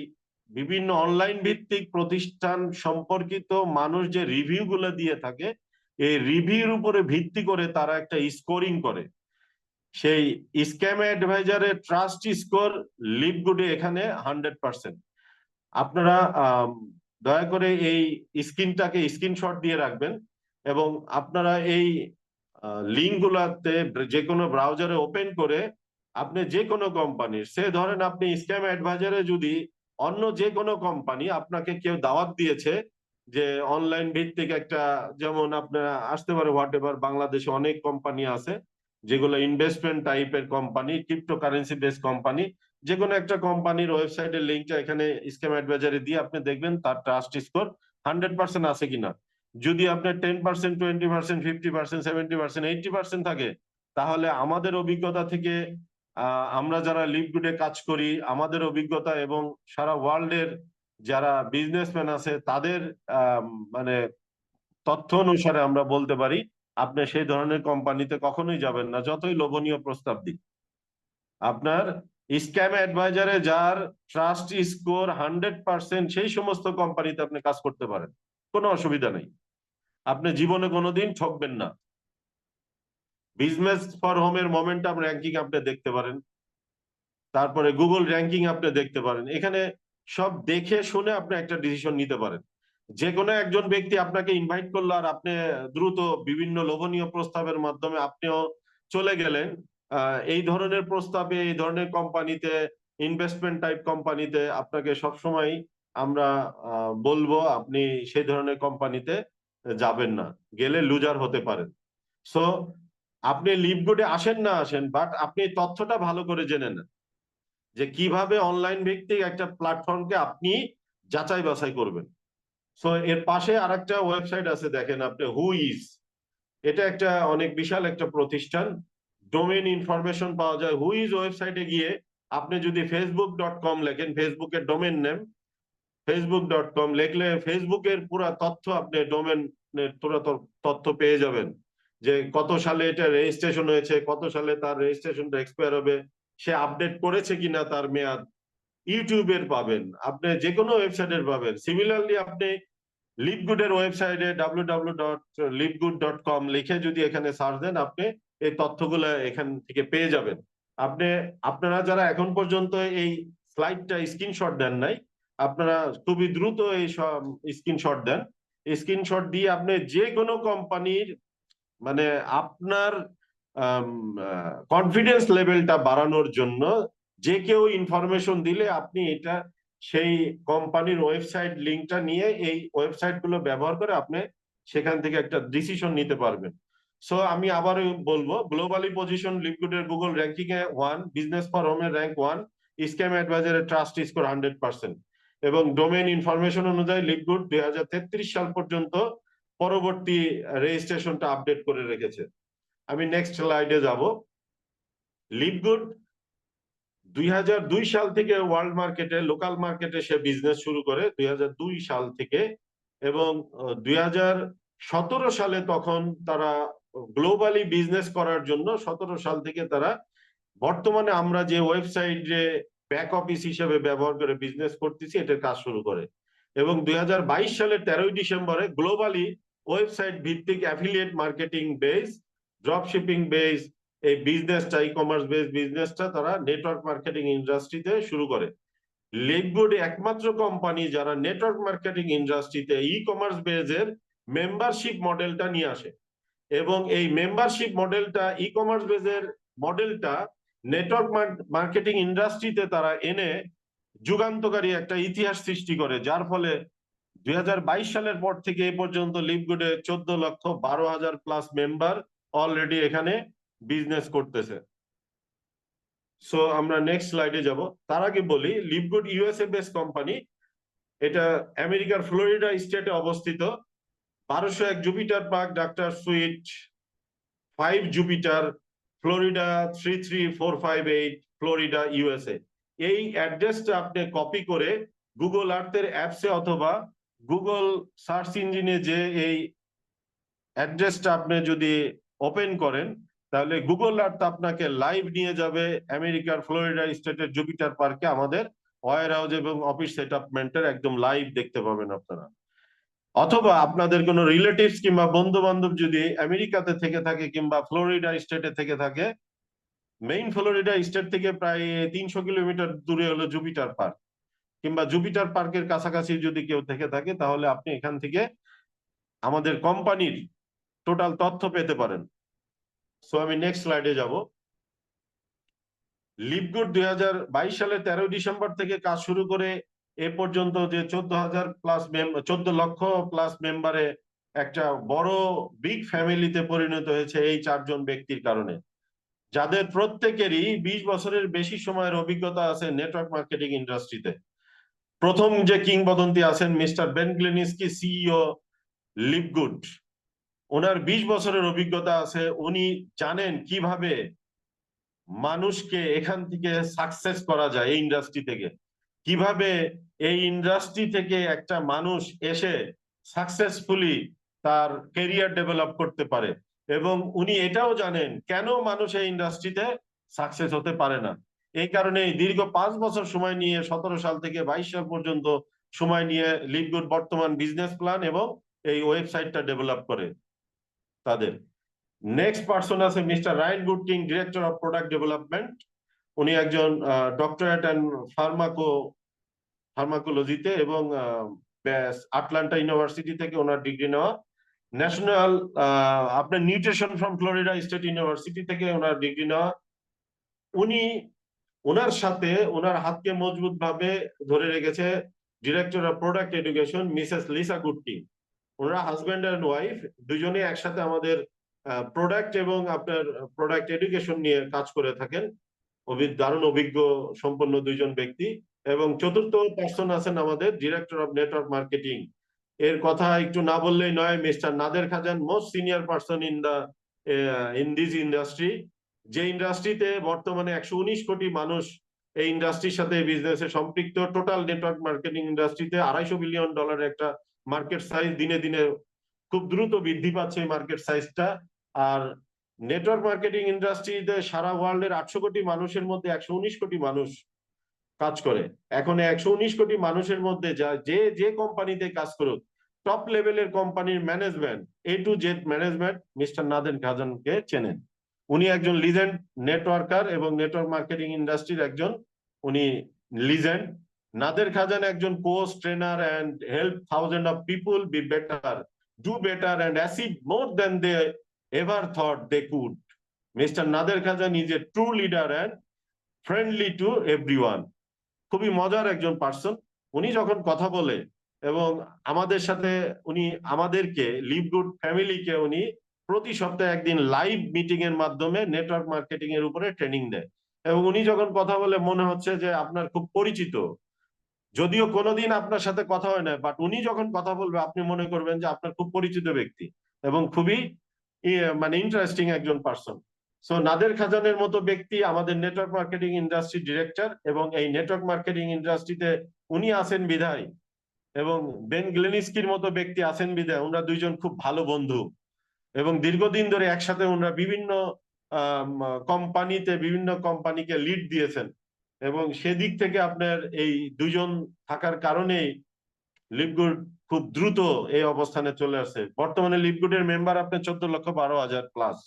বিভিন্ন অনলাইন ভিত্তিক প্রতিষ্ঠান সম্পর্কিত মানুষ যে রিভিউ গুলো দিয়ে থাকে, এই রিভিউর উপরে ভিত্তি করে তারা একটা স্কোরিং করে। সেই স্ক্যাম অ্যাডভাইজারের ট্রাস্ট স্কোর লিভগুডে এখানে 100%। আপনারা দয়া করে এই স্ক্রিনশট দিয়ে রাখবেন, এবং আপনারা এই লিঙ্ক গুলাতে যে কোনো ব্রাউজারে ওপেন করে আপনি যে কোনো কোম্পানির, সে ধরেন আপনি স্ক্যাম অ্যাডভাইজারে যদি অন্য যে কোনো কোম্পানি আপনাকে কেউ দাওয়াত দিয়েছে যে অনলাইন ভিত্তিক একটা, যেমন আপনার আসতে পারে হোয়াটএভার, বাংলাদেশে অনেক কোম্পানি আছে যেগুলো ইনভেস্টমেন্ট টাইপের কোম্পানি, ক্রিপ্টোকারেন্সি বেস কোম্পানি, যে কোনো একটা কোম্পানির ওয়েবসাইটের লিঙ্কটা এখানে স্ক্যাম অ্যাডভাইজারে দিয়ে আপনি দেখবেন তার ট্রাস্ট স্কোর 100% আছে কিনা। যদি আপনার 10%, 20%, 50%, 70%, 80% থাকে, তাহলে আমাদের অভিজ্ঞতা থেকে, আমরা যারা লিভগুডে কাজ করি, আমাদের অভিজ্ঞতা এবং সারা ওয়ার্ল্ডের যারা বিজনেসম্যান আছে তাদের মানে তথ্য অনুসারে আমরা বলতে পারি আপনি সেই ধরনের কোম্পানিতে কখনোই যাবেন না, যতই লোভনীয় প্রস্তাব দিক। আপনার স্ক্যাম অ্যাডভাইজারে যার ট্রাস্ট স্কোর 100%, সেই সমস্ত কোম্পানিতে আপনি কাজ করতে পারেন, কোনো অসুবিধা নেই, আপনি জীবনে কোনোদিন ঠকবেন না। বিজনেস ফর হোমের মোমেন্টাম র্যাঙ্কিং আপনি দেখতে পারেন, তারপরে গুগল র্যাঙ্কিং আপনি দেখতে পারেন। এখানে সব দেখে শুনে আপনি একটা ডিসিশন নিতে পারেন। যে কোনো একজন ব্যক্তি আপনাকে ইনভাইট করলো আর আপনি দ্রুত বিভিন্ন লোভনীয় প্রস্তাবের মাধ্যমে আপনিও চলে গেলেন, এই ধরনের প্রস্তাবে, এই ধরনের কোম্পানিতে, ইনভেস্টমেন্ট টাইপ কোম্পানিতে আপনাকে সবসময় আমরা বলবো আপনি সেই ধরনের কোম্পানিতে যাবেন না, গেলে লুজার হতে পারেন। সো আপনি লিভগুডে আসেন না আসেন, বাট আপনি তথ্যটা ভালো করে জেনে নেন যে কিভাবে অনলাইন ভিত্তিক একটা প্ল্যাটফর্মকে আপনি যাচাই বাছাই করবেন। সো এর পাশে আরেকটা ওয়েবসাইট আছে, দেখেন আপনি, হুইজ। এটা একটা অনেক বিশাল একটা প্রতিষ্ঠান, ডোমেইন ইনফরমেশন পাওয়া যায়। হুইজ ওয়েবসাইটে গিয়ে আপনি যদি facebook.com লেখেন, ফেসবুকের ডোমেন নেম facebook.com লিখলে ফেসবুকের পুরা তথ্য, আপনি ডোমেনের পুরো তথ্য পেয়ে যাবেন, যে কত সালে এটা রেজিস্ট্রেশন হয়েছে, কত সালে তার রেজিস্ট্রেশনটা এক্সপায়ার হবে, সে আপডেট করেছে কিনা তার মেয়াদ। ইউটিউবের পাবেন, আপনি যে কোনো ওয়েবসাইটের পাবেন। সিমিলারলি আপনি লিভগুডের ওয়েবসাইটে www.livegood.com লিখে যদি এখানে সার্চ দেন, আপনি এই তথ্যগুলো এখান থেকে পেয়ে যাবেন। আপনারা যারা এখন পর্যন্ত এই স্লাইডটা স্ক্রিনশট দেন নাই, আপনারা খুবই দ্রুত এই স্ক্রিনশট দেন। স্ক্রিনশট দিয়ে আপনি যে কোনো কোম্পানির, মানে আপনার কনফিডেন্স লেভেলটা বাড়ানোর জন্য, যে কেউ ইনফরমেশন দিলে আপনি এটা সেই কোম্পানির ওয়েবসাইট লিঙ্কটা নিয়ে এই ওয়েবসাইট গুলো ব্যবহার করে আপনি সেখান থেকে একটা ডিসিশন নিতে পারবেন। সো আমি আবার বলবো, গ্লোবালি পজিশন লিভগুডের গুগল র্যাঙ্কিং এ 1, বিজনেস ফর হোমের র্যাঙ্ক 1, স্ক্যাম অ্যাডভাইজারের ট্রাস্ট স্কোর 100%, এবং ডোমেইন ইনফরমেশন অনুযায়ী লিভগুড 2033 সাল পর্যন্ত পরবর্তী রেজিস্ট্রেশনটা আপডেট করে রেখেছে। আমি নেক্সট স্লাইডে যাব। লিভগুড 2002 সাল থেকে ওয়ার্ল্ড মার্কেটে, লোকাল মার্কেটে সে বিজনেস শুরু করে 2002 সাল থেকে, এবং 2017 সালে তখন তারা গ্লোবালি বিজনেস করার জন্য 17 সাল থেকে তারা বর্তমানে আমরা যে ওয়েবসাইটে ব্যাক অফিস হিসেবে ব্যবহার করে বিজনেস করতেছি এটার কাজ শুরু করে, এবং 2022 সালের 13ই ডিসেম্বরে গ্লোবালি ওয়েবসাইট ভিত্তিক affiliate marketing base, drop shipping base, এই বিজনেসটা, ই কমার্স বেস বিজনেসটা তারা নেটওয়ার্ক মার্কেটিং ইন্ডাস্ট্রিতে শুরু করে। লিভগুড একমাত্র কোম্পানি যারা নেটওয়ার্ক মার্কেটিং ইন্ডাস্ট্রিতে ই কমার্স বেজের মেম্বারশিপ মডেলটা নিয়ে আসে, এবং এই মেম্বারশিপ মডেলটা, ই কমার্স বেজের মডেলটা নেটওয়ার্ক মার্কেটিং ইন্ডাস্ট্রিতে তারা এনে যুগান্তকারী একটা ইতিহাস সৃষ্টি করে, যার ফলে 2022 সালের পর থেকে এ পর্যন্ত লিভগুডে 14,12,000 প্লাস মেম্বার অলরেডি এখানে বিজনেস করতেছে। সো আমরা নেক্সট স্লাইডে যাব। তার আগে বলি লিভগুড ইউএসএ বেস কোম্পানি, এটা আমেরিকার ফ্লোরিডা স্টেটে অবস্থিত। 1201 Jupiter park, doctor sweet 5 Jupiter, Florida 33458, Florida USA. এই অ্যাড্রেসটা আপনি কপি করে গুগল আর্থের অ্যাপসে অথবা গুগল সার্চ ইঞ্জিনে যে এই অ্যাড্রেসটা আপনি যদি ওপেন করেন, তাহলে গুগল আর্থ আপনাকে লাইভ নিয়ে যাবে আমেরিকার ফ্লোরিডা স্টেটের জুপিটার পার্কে, আমাদের ওয়্যার হাউস এবং অফিস সেটআপমেন্টের একদম লাইভ দেখতে পাবেন আপনারা। অথবা আপনাদের কোনো রিলেটিভস কিংবা বন্ধু বান্ধব যদি আমেরিকাতে থেকে থাকে কিংবা ফ্লোরিডা স্টেটে থেকে থাকে, মেইন ফ্লোরিডা স্টেট থেকে প্রায় 300 কিলোমিটার দূরে হলো জুপিটার পার্ক, কিংবা জুপিটার পার্কের কাছাকাছি যদি কেউ থেকে থাকে, তাহলে আপনি এখান থেকে আমাদের কোম্পানির টোটাল তথ্য পেতে পারেন। সো আমি নেক্সট স্লাইডে যাব। লিভগুড 2022 সালের 13 ডিসেম্বর থেকে কাজ শুরু করে এ পর্যন্ত যে 14 লক্ষ প্লাস মেম্বারে একটা বড় বিগ ফ্যামিলিতে পরিণত হয়েছে এই 4 জন ব্যক্তির কারণে, যাদের প্রত্যেকেরই 20 বছরের বেশি সময়ের অভিজ্ঞতা আছে নেটওয়ার্ক মার্কেটিং ইন্ডাস্ট্রিতে। প্রথম যে কিংবদন্তি আছেন মিস্টার বেন গ্লেনিস্কি, সিইও লিভগুড। ওনার 20 বছরের অভিজ্ঞতা আছে, উনি জানেন কিভাবে মানুষকে এখান থেকে সাকসেস করা যায়, এই ইন্ডাস্ট্রি থেকে কিভাবে এই ইন্ডাস্ট্রি থেকে একটা মানুষ এসে সাকসেসফুলি তার কেরিয়ার ডেভেলপ করতে পারে, এবং উনি এটাও জানেন কেন মানুষ এই ইন্ডাস্ট্রিতে সাকসেস হতে পারে না। এই কারণে দীর্ঘ 5 বছর সময় নিয়ে 17 সাল থেকে 22 সাল পর্যন্ত সময় নিয়ে লিভগুড বর্তমান বিজনেস প্ল্যান এবং এই ওয়েবসাইটটা ডেভেলপ করে তাদের। নেক্সট পার্সন আছে Mister Ryan Goodking, director of product development. উনি একজন ডক্টরেট অ্যান্ড ফার্মাকোলজিতে এবং আটলান্টা ইউনিভার্সিটি থেকে ওনার ডিগ্রি নেওয়া। ন্যাশনাল আপনার nutrition from Florida State University থেকে ওনার ডিগ্রি নেওয়া। উনি ওনার সাথে ওনার হাতকে মজবুত ভাবে ধরে রেখেছে director of product education Mrs Lisa Goodking. ওনারা হাজব্যান্ড অ্যান্ড ওয়াইফ দুজনে একসাথে আমাদের প্রোডাক্ট এবং আপনার প্রোডাক্ট এডুকেশন নিয়ে কাজ করে থাকেন। দারুণ অভিজ্ঞ সম্পন্ন দুইজন ব্যক্তি। এবং চতুর্থ পার্সন আছেন আমাদের ডিরেক্টর অফ নেটওয়ার্ক মার্কেটিং, এর কথা একটু না বললেই নয়, Mister Nader Khazan, most senior person in this industry. যে ইন্ডাস্ট্রিতে বর্তমানে 119 কোটি মানুষ এই ইন্ডাস্ট্রির সাথে বিজনেসে সম্পৃক্ত। টোটাল নেটওয়ার্ক মার্কেটিং ইন্ডাস্ট্রিতে $250 বিলিয়ন একটা মার্কেট সাইজ, দিনে দিনে খুব দ্রুত বৃদ্ধি পাচ্ছে এই মার্কেট সাইজটা। আর নেটওয়ার্ক মার্কেটিং ইন্ডাস্ট্রিতে সারা ওয়ার্ল্ডের 800 কোটি মানুষের মধ্যে 119 কোটি মানুষ কাজ করে। এখন 119 কোটি মানুষের মধ্যে যে যে কোম্পানিতে কাজ করুক, টপ লেভেলের কোম্পানির management, A to Z management Mister Nader খাজানকে চেনেন। উনি একজন লিজেন্ড নেটওয়ার্কার এবং নেটওয়ার্ক মার্কেটিং ইন্ডাস্ট্রির একজন উনি লিজেন্ড। নাদের খাজান একজন coach, trainer and help thousand of people be better, do better and achieve more than they ever thought they could. Mister Nader Khazan is a true leader and friendly to everyone. খুবই মজার একজন পার্সন। উনি যখন কথা বলে এবং আমাদের সাথে উনি আমাদেরকে লিভগুড ফ্যামিলিকে উনি প্রতি সপ্তাহে একদিন লাইভ মিটিং এর মাধ্যমে নেটওয়ার্ক মার্কেটিং এর উপরে ট্রেনিং দেয়, এবং উনি যখন কথা বলে মনে হচ্ছে যে আপনার খুব পরিচিত। যদিও কোনোদিন আপনার সাথে কথা হয় না, বাট উনি যখন কথা বলবে আপনি মনে করবেন যে আপনার খুব পরিচিত ব্যক্তি এবং খুবই মানে ইন্টারেস্টিং একজন পার্সন। সো নাদের খাজানের মতো ব্যক্তি আমাদের নেটওয়ার্ক মার্কেটিং ইন্ডাস্ট্রি ডিরেক্টর, এবং এই নেটওয়ার্ক মার্কেটিং ইন্ডাস্ট্রিতে উনি আছেন বিধায়, এবং বেন গ্লেনিস্কির মতো ব্যক্তি আছেন বিধায় ওনারা দুইজন খুব ভালো বন্ধু, এবং দীর্ঘদিন ধরে একসাথে ওনারা বিভিন্ন বিভিন্ন কোম্পানিকে লিড দিয়েছেন, এবং সেদিক থেকে আপনার এই দুইজন থাকার কারণেই লিভগুড খুব দ্রুত এই অবস্থানে চলে আসে। বর্তমানে লিভগুডের মেম্বার আপনার 14,12,000 প্লাস।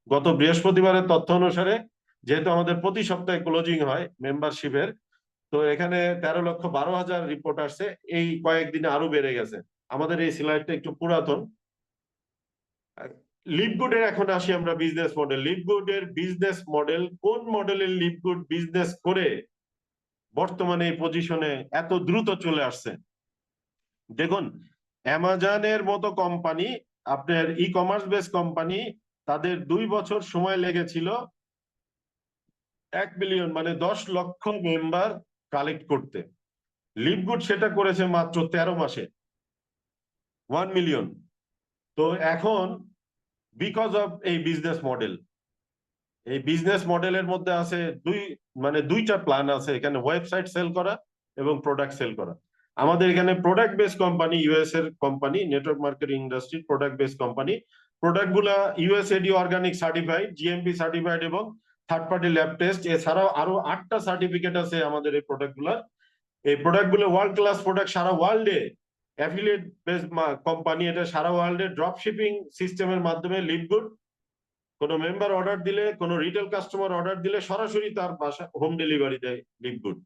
গত বৃহস্পতিবারের তথ্য অনুসারে, যেহেতু আমাদের প্রতি সপ্তাহে ক্লোজিং হয় মেম্বারশিপের, তো এখানে 13,12,000 রিপোর্ট আসছে। এই কয়েকদিনে আরো বেড়ে গেছে। আমাদের এই স্লাইডটা একটু পুরাতন। লিভগুডের এখন আসি আমরা বিজনেস মডেল। লিভগুডের বিজনেস মডেল, কোন মডেলের লিভগুড বিজনেস করে বর্তমানে এই পজিশনে এত দ্রুত চলে আসছে। দেখুন, অ্যামাজনের মতো কোম্পানি, আপনার ই কমার্স বেস কোম্পানি, তাদের 2 বছর সময় লেগেছিল 1 মিলিয়ন মানে 10 লক্ষ মেম্বার কালেক্ট করতে। লিভগুড সেটা করেছে মাত্র 13 মাসে 1 মিলিয়ন। তো এখন বিকজ অফ এই বিজনেস মডেল, এই বিজনেস মডেলের মধ্যে আছে দুইটা প্ল্যান আছে এখানে, ওয়েবসাইট সেল করা এবং প্রোডাক্ট সেল করা। আমাদের এখানে প্রোডাক্ট বেস কোম্পানি, ইউএস এর company, network marketing industry product base company. Product গুলা ইউএসএডি অর্গানিক সার্টিফাইড, জিএমপি সার্টিফাইড এবং থার্ড পার্টি ল্যাব টেস্ট, এছাড়াও আরো 8টা সার্টিফিকেট আছে আমাদের এই প্রোডাক্ট গুলা। এই প্রোডাক্ট গুলো ওয়ার্ল্ড ক্লাস প্রোডাক্ট, সারা ওয়ার্ল্ডে অ্যাফিলিয়েট বেস কোম্পানি, এটা সারা ওয়ার্ল্ডে ড্রপ শিপিং সিস্টেমের মাধ্যমে লিভগুড কোনো মেম্বার অর্ডার দিলে, কোনো রিটেল কাস্টমার অর্ডার দিলে সরাসরি তার বাসা হোম ডেলিভারি দেয় লিভগুড।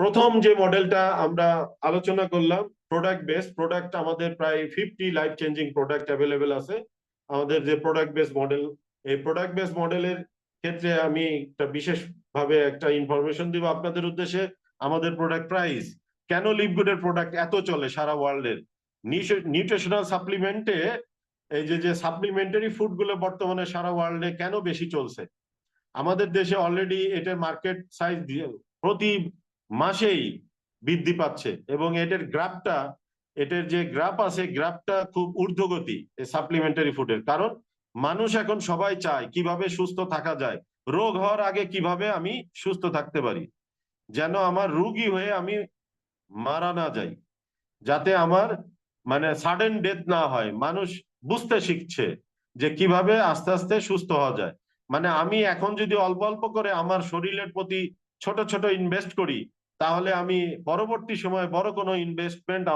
প্রথম যে মডেলটা আমরা আলোচনা করলাম প্রোডাক্ট বেস, প্রোডাক্ট আমাদের প্রায় 50 লাইফ চেঞ্জিং প্রোডাক্ট অ্যাভেলেবেল আছে। আমাদের যে প্রোডাক্ট বেস মডেল, এই প্রোডাক্ট বেস মডেলের ক্ষেত্রে আমি একটা বিশেষ ভাবে একটা ইনফরমেশন দিব আপনাদের উদ্দেশ্যে। আমাদের প্রোডাক্ট প্রাইস, কেন লিভগুডের প্রোডাক্ট এত চলে সারা ওয়ার্ল্ডের নিউট্রিশনাল সাপ্লিমেন্টে, এই যে সাপ্লিমেন্টারি ফুড গুলো বর্তমানে সারা ওয়ার্ল্ডে কেন বেশি চলছে। আমাদের দেশে অলরেডি এটার মার্কেট সাইজ প্রতি মাসেই বৃদ্ধি পাচ্ছে, এবং এটার যে গ্রাফ আছে, গ্রাফটা খুব ঊর্ধ্বগতি এই সাপ্লিমেন্টারি ফুডের। কারণ মানুষ এখন সবাই চায় কিভাবে সুস্থ থাকা যায়, রোগ হওয়ার আগে কিভাবে আমি সুস্থ থাকতে পারি, যেন আমার রোগী হয়ে আমি মারা না যাই, যাতে আমার মানে সাডেন ডেথ না হয়। মানুষ বুঝতে শিখছে যে কিভাবে আস্তে আস্তে সুস্থ হওয়া যায়। মানে আমি এখন যদি অল্প অল্প করে আমার শরীরের প্রতি ছোট ছোট ইনভেস্ট করি, তাহলে আমি পরবর্তী সময়ে বড় কোনো ইনভেস্টমেন্ট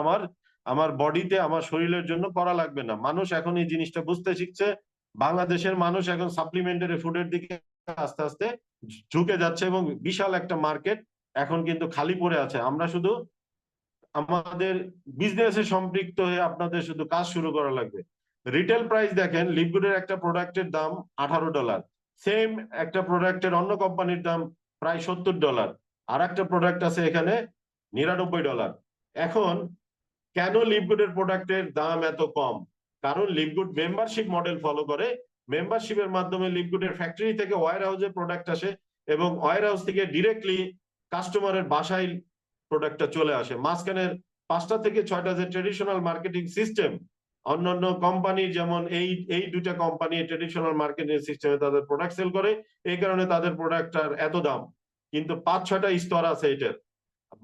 আমার বডিতে, আমার শরীরের জন্য করা লাগবে না। মানুষ এখন এই জিনিসটা বুঝতে শিখছে। বাংলাদেশের মানুষ এখন সাপ্লিমেন্টারি ফুডের দিকে আস্তে আস্তে ঝুঁকে যাচ্ছে, এবং বিশাল একটা মার্কেট এখন কিন্তু খালি পড়ে আছে। আমরা শুধু আমাদের বিজনেসে সম্পৃক্ত হয়ে আপনাদের শুধু কাজ শুরু করা লাগবে। রিটেল প্রাইস দেখেন, লিভগুডের একটা প্রোডাক্টের দাম $18, সেম একটা প্রোডাক্টের অন্য কোম্পানির দাম প্রায় $70, আর একটা প্রোডাক্ট আছে এখানে $99। এখন কেন লিভগুডের প্রোডাক্টের দাম এত কম? কারণ লিভগুড মেম্বারশিপ মডেল ফলো করে। মেম্বারশিপের মাধ্যমে লিভগুডের ফ্যাক্টরি থেকে ওয়্যার হাউসে প্রোডাক্ট আসে, এবং ওয়্যার হাউস থেকে ডিরেক্টলি কাস্টমারের বাসায় প্রোডাক্টটা চলে আসে। মাঝখানের 5টা থেকে 6টা যে ট্রেডিশনাল মার্কেটিং সিস্টেম, অন্যান্য কোম্পানি যেমন এই দুটা কোম্পানি ট্রেডিশনাল মার্কেটিং সিস্টেমে তাদের প্রোডাক্ট সেল করে, এই কারণে তাদের প্রোডাক্টটার এত দাম। কিন্তু 5-6টা স্তর আছে এটার।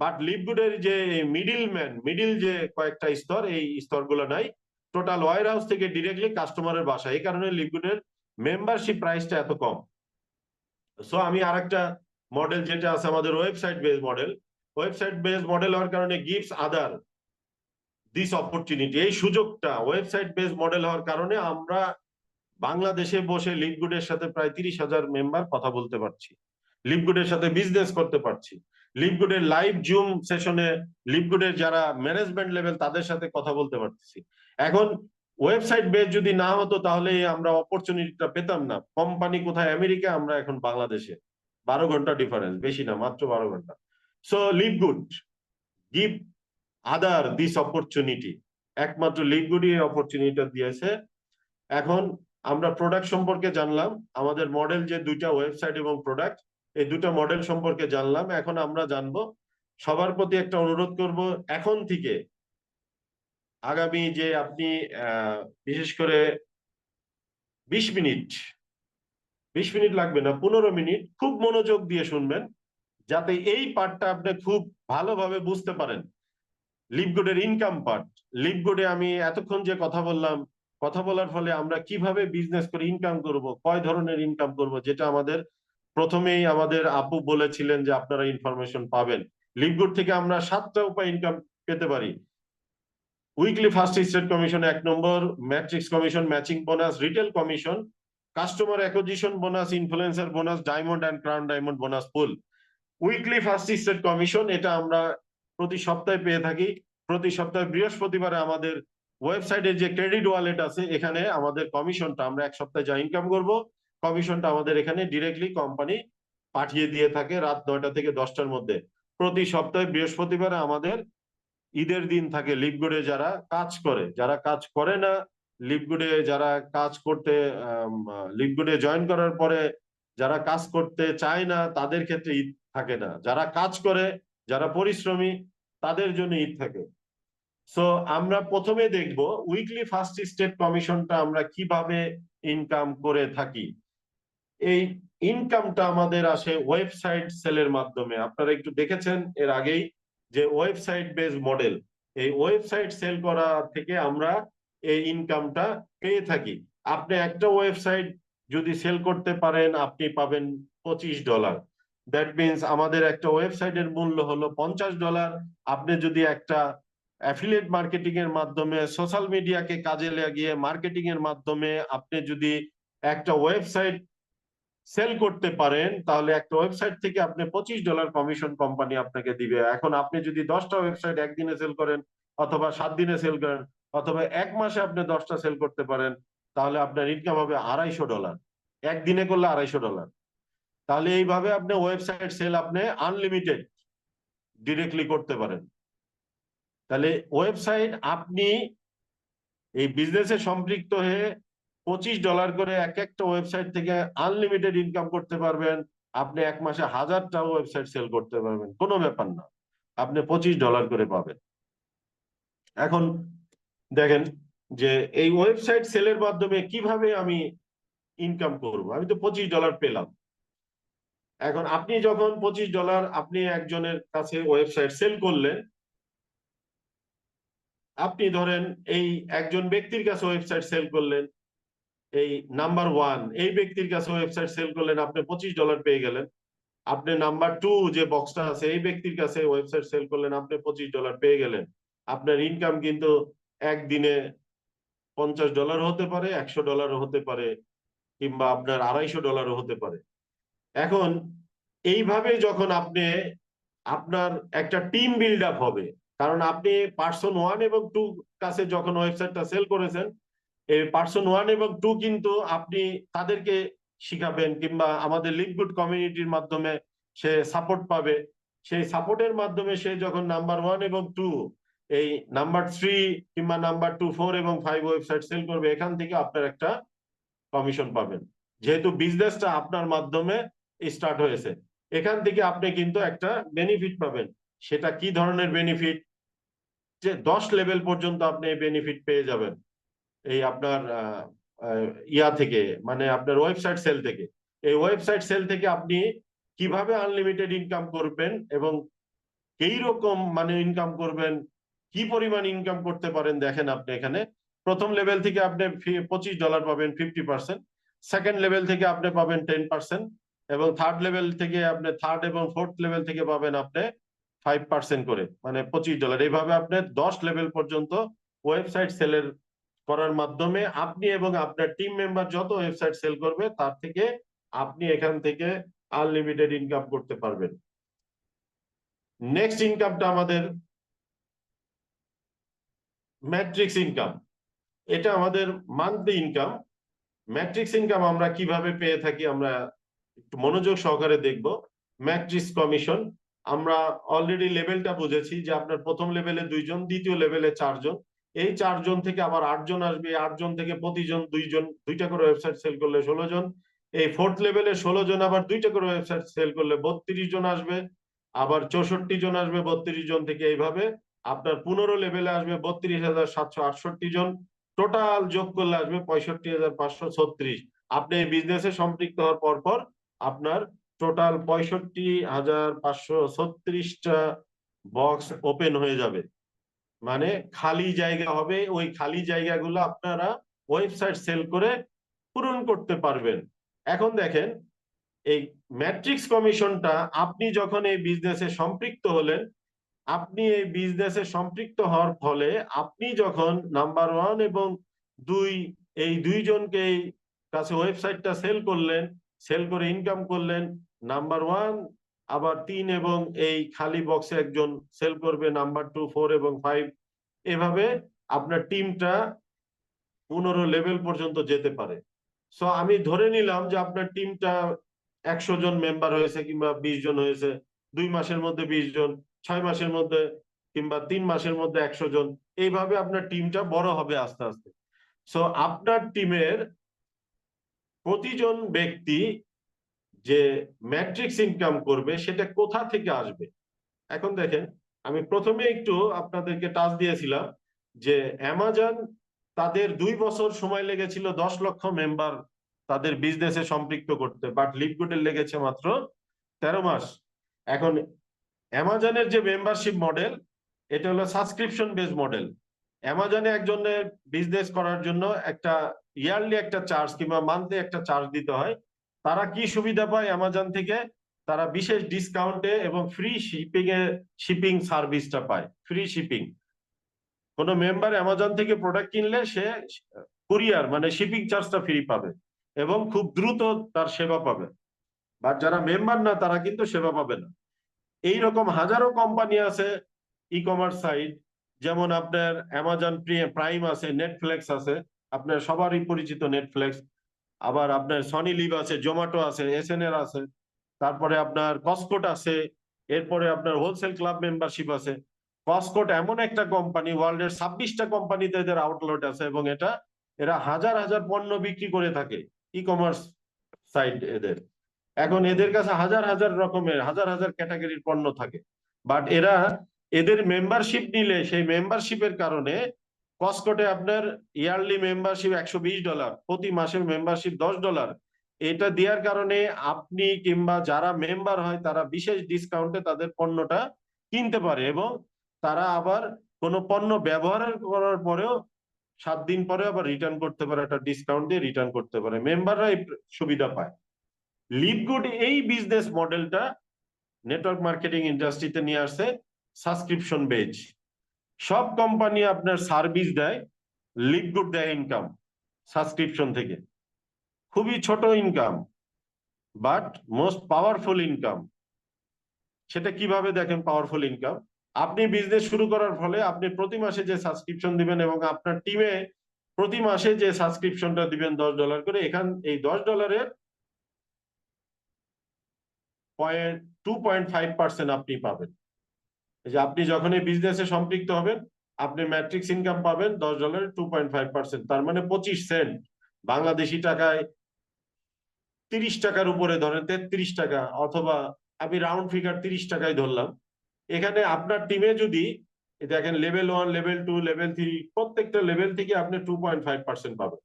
বাট লিভগুডের যে মিডিল যে কয়েকটা স্তর, এই স্তরগুলো নাই। টোটাল ওয়্যার হাউস থেকে ডিরেক্টলি কাস্টমারের বাসা, এই কারণে লিভগুডের মেম্বারশিপ প্রাইসটা এত কম। সো আমি আরেকটা মডেল যেটা আছে আমাদের website base model, website base model হওয়ার কারণে গিভস আদার দিস অপরচুনিটি, এই সুযোগটা ওয়েবসাইট বেস মডেল হওয়ার কারণে আমরা বাংলাদেশে বসে লিভগুডের সাথে প্রায় 30,000 মেম্বার কথা বলতে পারছি, লিভগুডের সাথে বিজনেস করতে পারছি। লিভগুডের লাইভ জুম সেশনে লিভগুডের যারা ম্যানেজমেন্ট লেভেল তাদের সাথে কথা বলতে পারতেছি। এখন ওয়েবসাইট বেস যদি না হতো তাহলে আমরা অপরচুনিটিটা পেতাম না। কোম্পানি কোথায় আমেরিকা, আমরা এখন বাংলাদেশে, 12 ঘন্টা ডিফারেন্স, বেশি না, মাত্র 12 ঘন্টা। So LiveGood give other this opportunity, একমাত্র লিভগুডই এই অপরচুনিটিটা দিয়েছে। এখন আমরা প্রোডাক্ট সম্পর্কে জানলাম, আমাদের মডেল যে দুইটা ওয়েবসাইট এবং প্রোডাক্ট, এই দুটো মডেল সম্পর্কে জানলাম। এখন আমরা জানবো সবার প্রতি একটা অনুরোধ করব, এখন থেকে আগামী যে আপনি বিশেষ করে 20 মিনিট, 20 মিনিট লাগবে না, 15 মিনিট খুব মনোযোগ দিয়ে শুনবেন, যাতে এই পার্টটা আপনি খুব ভালোভাবে বুঝতে পারেন। লিভগুডের ইনকাম পার্ট, লিভগুডে আমি এতক্ষণ যে কথা বললাম, কথা বলার ফলে আমরা কিভাবে বিজনেস করে ইনকাম করব, কয় ধরনের ইনকাম করব, যেটা আমাদের প্রথমেই আমাদের আপু বলেছিলেন যে আপনারা ইনফরমেশন পাবেন। লিভগুড থেকে আমরা 7টা উপায় ইনকাম পেতে পারি। Weekly first state commission 1 number, matrix commission, matching bonus, retail commission, customer acquisition bonus, influencer bonus, diamond and crown diamond bonus pool. Weekly first state commission এটা আমরা প্রতি সপ্তাহে পেয়ে থাকি। প্রতি সপ্তাহে বৃহস্পতিবারে আমাদের ওয়েবসাইটে যে ক্রেডিট ওয়ালেট আছে, এখানে আমাদের কমিশনটা, আমরা এক সপ্তাহে যা ইনকাম করব কমিশনটা আমাদের এখানে ডিরেক্টলি কোম্পানি পাঠিয়ে দিয়ে থাকে রাত 9টা থেকে 10টার মধ্যে। প্রতি সপ্তাহে বৃহস্পতিবারে আমাদের ঈদের দিন থাকে। লিভগুডে যারা কাজ করে, যারা কাজ করে না, লিভগুডে যারা কাজ করতে লিভগুডে জয়েন করার পরে যারা কাজ করতে চায় না, তাদের ক্ষেত্রে ঈদ থাকে না। যারা কাজ করে, যারা পরিশ্রমী, তাদের জন্য ঈদ থাকে। সো আমরা প্রথমে দেখব উইকলি ফার্স্ট স্টেট কমিশনটা আমরা কিভাবে ইনকাম করে থাকি। এই ইনকামটা আমাদের আসে ওয়েবসাইট সেলের মাধ্যমে। আপনারা একটু দেখেছেন এর আগেই যে ওয়েবসাইট বেস মডেল, এই ওয়েবসাইট সেল করা থেকে আমরা এই ইনকামটা পেয়ে থাকি। আপনি একটা ওয়েবসাইট যদি সেল করতে পারেন, আপনি পাবেন $25। দ্যাট মিনস আমাদের একটা ওয়েবসাইটের মূল্য হলো $50। আপনি যদি একটা অ্যাফিলিয়েট মার্কেটিং এর মাধ্যমে সোশ্যাল মিডিয়াকে কাজে লাগিয়ে মার্কেটিং এর মাধ্যমে আপনি যদি একটা ওয়েবসাইট সেল করতে পারেন, তাহলে একটা ওয়েবসাইট থেকে আপনি $25 কমিশন কোম্পানি আপনাকে দিবে। এখন আপনি যদি 10টা ওয়েবসাইট একদিনে সেল করেন, অথবা 7 দিনে সেল করেন, অথবা 1 মাসে আপনি 10টা সেল করতে পারেন, তাহলে আপনার ইনকাম হবে $250। একদিনে করলে $250। তাহলে এইভাবে আপনি ওয়েবসাইট সেল আপনি আনলিমিটেড ডিরেক্টলি করতে পারেন। তাহলে ওয়েবসাইট আপনি এই বিজনেসে সম্পৃক্ত হয়ে $25 করে এক একটা ওয়েবসাইট থেকে আনলিমিটেড ইনকাম করতে পারবেন। আপনি 1 মাসে 1000টা ওয়েবসাইট সেল করতে পারবেন, কোনো ব্যাপার না, আপনি $25 করে পাবেন। এখন দেখেন যে এই ওয়েবসাইট সেলের মাধ্যমে কিভাবে আমি ইনকাম করব। আমি তো $25 পেলাম। এখন আপনি যখন $25 আপনি একজনের কাছে ওয়েবসাইট সেল করলেন, আপনি ধরেন এই একজন ব্যক্তির কাছে ওয়েবসাইট সেল করলেন, এই নাম্বার 1 এই ব্যক্তির কাছে ওয়েবসাইট সেল করলেন, আপনি $25 পেয়ে গেলেন। আপনি নাম্বার 2 যে বক্সটা আছে এই ব্যক্তির কাছে ওয়েবসাইট সেল করলেন, আপনি $25 পেয়ে গেলেন। আপনার ইনকাম কিন্তু একদিনে $50 হতে পারে, $100 হতে পারে, কিংবা আপনার $250 হতে পারে। এখন এইভাবে যখন আপনি আপনার একটা টিম বিল্ড আপ হবে, কারণ আপনি পার্সন 1 এবং 2 কাছে যখন ওয়েবসাইটটা সেল করেছেন, এই পার্সন 1 এবং 2 কিন্তু আপনি তাদেরকে শিখাবেন, কিংবা আমাদের লিভগুড কমিউনিটির মাধ্যমে সে সাপোর্ট পাবে। সেই সাপোর্টের মাধ্যমে সে যখন নাম্বার 1 এবং 2, এই নাম্বার 3 কিংবা নাম্বার 2, 4 এবং 5 ওয়েবসাইট সেল করবে, এখান থেকে আপনার একটা কমিশন পাবেন। যেহেতু বিজনেসটা আপনার মাধ্যমে স্টার্ট হয়েছে, এখান থেকে আপনি কিন্তু একটা বেনিফিট পাবেন। সেটা কি ধরনের বেনিফিট? যে 10 লেভেল পর্যন্ত আপনি এই বেনিফিট পেয়ে যাবেন এই আপনার ইয়া থেকে, মানে আপনার ওয়েবসাইট সেল থেকে। এই ওয়েবসাইট সেল থেকে আপনি কিভাবে আনলিমিটেড ইনকাম করবেন এবং এই রকম মানে ইনকাম করবেন, কি পরিমাণ ইনকাম করতে পারেন, দেখেন আপনি এখানে প্রথম লেভেল থেকে আপনি $25 পাবেন 50%, সেকেন্ড লেভেল থেকে আপনি পাবেন 10%, এবং থার্ড লেভেল থেকে আপনি থার্ড এবং ফোর্থ লেভেল থেকে পাবেন আপনি 5% করে, মানে $25। এইভাবে আপনি 10 লেভেল পর্যন্ত ওয়েবসাইট সেলের করার মাধ্যমে আপনি এবং আপনার টিম মেম্বার যত ওয়েবসাইট সেল করবে, তার থেকে আপনি এখান থেকে আনলিমিটেড ইনকাম করতে পারবেন। নেক্সট ইনকামটা আমাদের ম্যাট্রিক্স ইনকাম। এটা আমাদের মান্থলি ইনকাম। ম্যাট্রিক্স ইনকাম আমরা কিভাবে পেয়ে থাকি আমরা একটু মনোযোগ সহকারে দেখব। ম্যাট্রিক্স কমিশন আমরা অলরেডি লেভেলটা বুঝেছি যে আপনার প্রথম লেভেলে 2 জন, দ্বিতীয় লেভেলে 4 জন, এই 4 জন থেকে আবার 8 জন আসবে। 8 জন থেকে প্রতিজন 2 জন, 2টা করে ওয়েবসাইট সেল করলে 16 জন। এই ফোর্থ লেভেলে 16 জন আবার 2টা করে ওয়েবসাইট সেল করলে 32 জন আসবে। আবার 64 জন আসবে 32 জন থেকে, এইভাবে আপনার 15 লেভেলে আসবে 32,768 জন, টোটাল যোগ করলে আসবে 65,536। আপনি এই বিজনেসে সম্পৃক্ত হওয়ার পর পর আপনার টোটাল 65,536টা বক্স ওপেন হয়ে যাবে, মানে খালি জায়গা হবে। ওই খালি জায়গাগুলো আপনারা ওয়েবসাইট সেল করে পূরণ করতে পারবেন। এখন দেখেন, এই ম্যাট্রিক্স কমিশনটা আপনি যখন এই বিজনেসে সম্পৃক্ত হলেন, আপনি এই বিজনেসে সম্পৃক্ত হওয়ার ফলে আপনি যখন নাম্বার 1 এবং 2 এই দুইজনকে কাছে ওয়েবসাইটটা সেল করলেন, সেল করে ইনকাম করলেন, নাম্বার 1 আবার 3 এবং এই খালি বক্সে একজন সেল করবে, নাম্বার 2, 4 এবং 5, এভাবে আপনার টিমটা 15 লেভেল পর্যন্ত যেতে পারে। সো আমি ধরে নিলাম যে আপনার টিমটা 100 জন মেম্বার হয়েছে কিংবা 20 জন হয়েছে, 2 মাসের মধ্যে 20 জন, 6 মাসের মধ্যে কিংবা 3 মাসের মধ্যে 100 জন, এইভাবে আপনার টিমটা বড় হবে আস্তে আস্তে। সো আপনার টিমের প্রতিজন ব্যক্তি যে ম্যাট্রিক্স ইনকাম করবে সেটা কোথা থেকে আসবে। এখন দেখেন, আমি প্রথমে একটু আপনাদেরকে টাচ দিয়েছিলাম যে অ্যামাজন তাদের 2 বছর সময় লেগেছিল 10 লক্ষ মেম্বার তাদের বিজনেসে সম্পৃক্ত করতে, বাট লিভগুডের লেগেছে মাত্র 13 মাস। এখন অ্যামাজনের যে মেম্বারশিপ মডেল, এটা হলো সাবস্ক্রিপশন বেস মডেল। অ্যামাজনে একজনের বিজনেস করার জন্য একটা ইয়ারলি একটা চার্জ কিংবা মান্থলি একটা চার্জ দিতে হয়। তারা কি সুবিধা পায় অ্যামাজন থেকে? তারা বিশেষ ডিসকাউন্টে এবং ফ্রি শিপিং সার্ভিসটা পায়, ফ্রি শিপিং। কোন মেম্বার অ্যামাজন থেকে প্রোডাক্ট কিনলে সে কুরিয়ার মানে শিপিং চার্জটা ফ্রি পাবে এবং খুব দ্রুত তার সেবা পাবে। বাট যারা মেম্বার না তারা কিন্তু সেবা পাবে না। এইরকম হাজারো কোম্পানি আছে ই কমার্স সাইট, যেমন আপনার অ্যামাজন প্রাইম আছে, নেটফ্লিক্স আছে, আপনার সবারই পরিচিত নেটফ্লিক্স। আবার আপনার সনি লিভ আছে, জোম্যাটো আছে, এসএনএর আছে, তারপরে আপনার কসকোট আছে, এরপরে আপনার হোলসেল ক্লাব মেম্বারশিপ আছে। কসকোট এমন একটা কোম্পানি, ওয়ার্ল্ডের 26টা কোম্পানিতে এদের আউটলেট আছে এবং এরা হাজার হাজার পণ্য বিক্রি করে থাকে, ই কমার্স সাইট এদের। এখন এদের কাছে হাজার হাজার রকমের হাজার হাজার ক্যাটাগরির পণ্য থাকে, বাট এদের মেম্বারশিপ নিলে সেই মেম্বারশিপের কারণে কসকোটে আপনার ইয়ারলি মেম্বারশিপ $120, প্রতি মাসের মেম্বারশিপ $10। এটা দেওয়ার কারণে আপনি কিংবা যারা মেম্বার হয় তারা বিশেষ ডিসকাউন্টে তাদের পণ্যটা কিনতে পারে এবং তারা আবার কোনো পণ্য ব্যবহার করার পরেও 7 দিন পরে আবার রিটার্ন করতে পারে, একটা ডিসকাউন্ট দিয়ে রিটার্ন করতে পারে। মেম্বাররা এই সুবিধা পায়। লিভগুড এই বিজনেস মডেলটা নেটওয়ার্ক মার্কেটিং ইন্ডাস্ট্রিতে নিয়ে আসছে, সাবস্ক্রিপশন বেজ। সব কোম্পানি আপনার সার্ভিস দেয়, লিভগুড দেয় ইনকাম সাবস্ক্রিপশন থেকে। খুবই ছোট income, but most powerful income. সেটা কিভাবে দেখেন পাওয়ারফুল ইনকাম? আপনি বিজনেস শুরু করার ফলে আপনি প্রতি মাসে যে সাবস্ক্রিপশন দিবেন এবং আপনার টিমে প্রতি মাসে যে সাবস্ক্রিপশনটা দিবেন $10 করে, এই $10 2.5% আপনি পাবেন। যে আপনি যখন এই বিজনেসে সম্পৃক্ত হবেন, আপনি ম্যাট্রিক্স ইনকাম পাবেন $10, 2.5%, তার মানে 25 সেন্ট। বাংলাদেশি টাকায় 30 টাকার উপরে ধরেন 33 টাকা, অথবা আমি রাউন্ড ফিগার 30 টাকায় ধরলাম। এখানে আপনার টিমে যদি দেখেন লেভেল 1, লেভেল 2, লেভেল 3, প্রত্যেকটা লেভেল থেকে আপনি 2.5% পাবেন।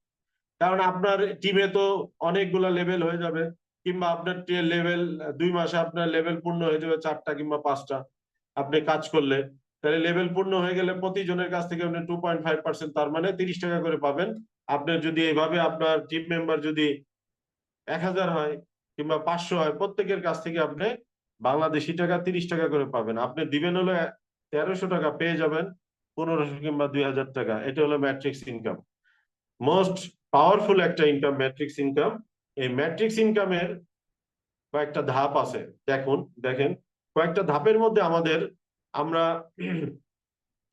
কারণ আপনার টিমে তো অনেকগুলা লেভেল হয়ে যাবে, কিংবা আপনার লেভেল 2 মাসে আপনার লেভেল পূর্ণ হয়ে যাবে 4টা কিংবা 5টা আপনি কাজ করলে। তাহলে লেভেল পূর্ণ হয়ে গেলে প্রতিজনের কাছ থেকে আপনি 2.5%, তার মানে 30 টাকা করে পাবেন। আপনার যদি এইভাবে আপনার টিম মেম্বার যদি 1000 হয় কিংবা 500 হয়, প্রত্যেকের কাছ থেকে আপনি বাংলাদেশি টাকা 30 টাকা করে পাবেন। আপনি দিবেন হলো 1300 টাকা, পেয়ে যাবেন 1500 কিংবা 2000 টাকা। এটা হলো ম্যাট্রিক্স ইনকাম। মোস্ট পাওয়ারফুল একটা ইনকাম ম্যাট্রিক্স ইনকাম। এই ম্যাট্রিক্স ইনকামের কয়েকটা ধাপ আছে। দেখেন কয়েকটা ধাপের মধ্যে আমরা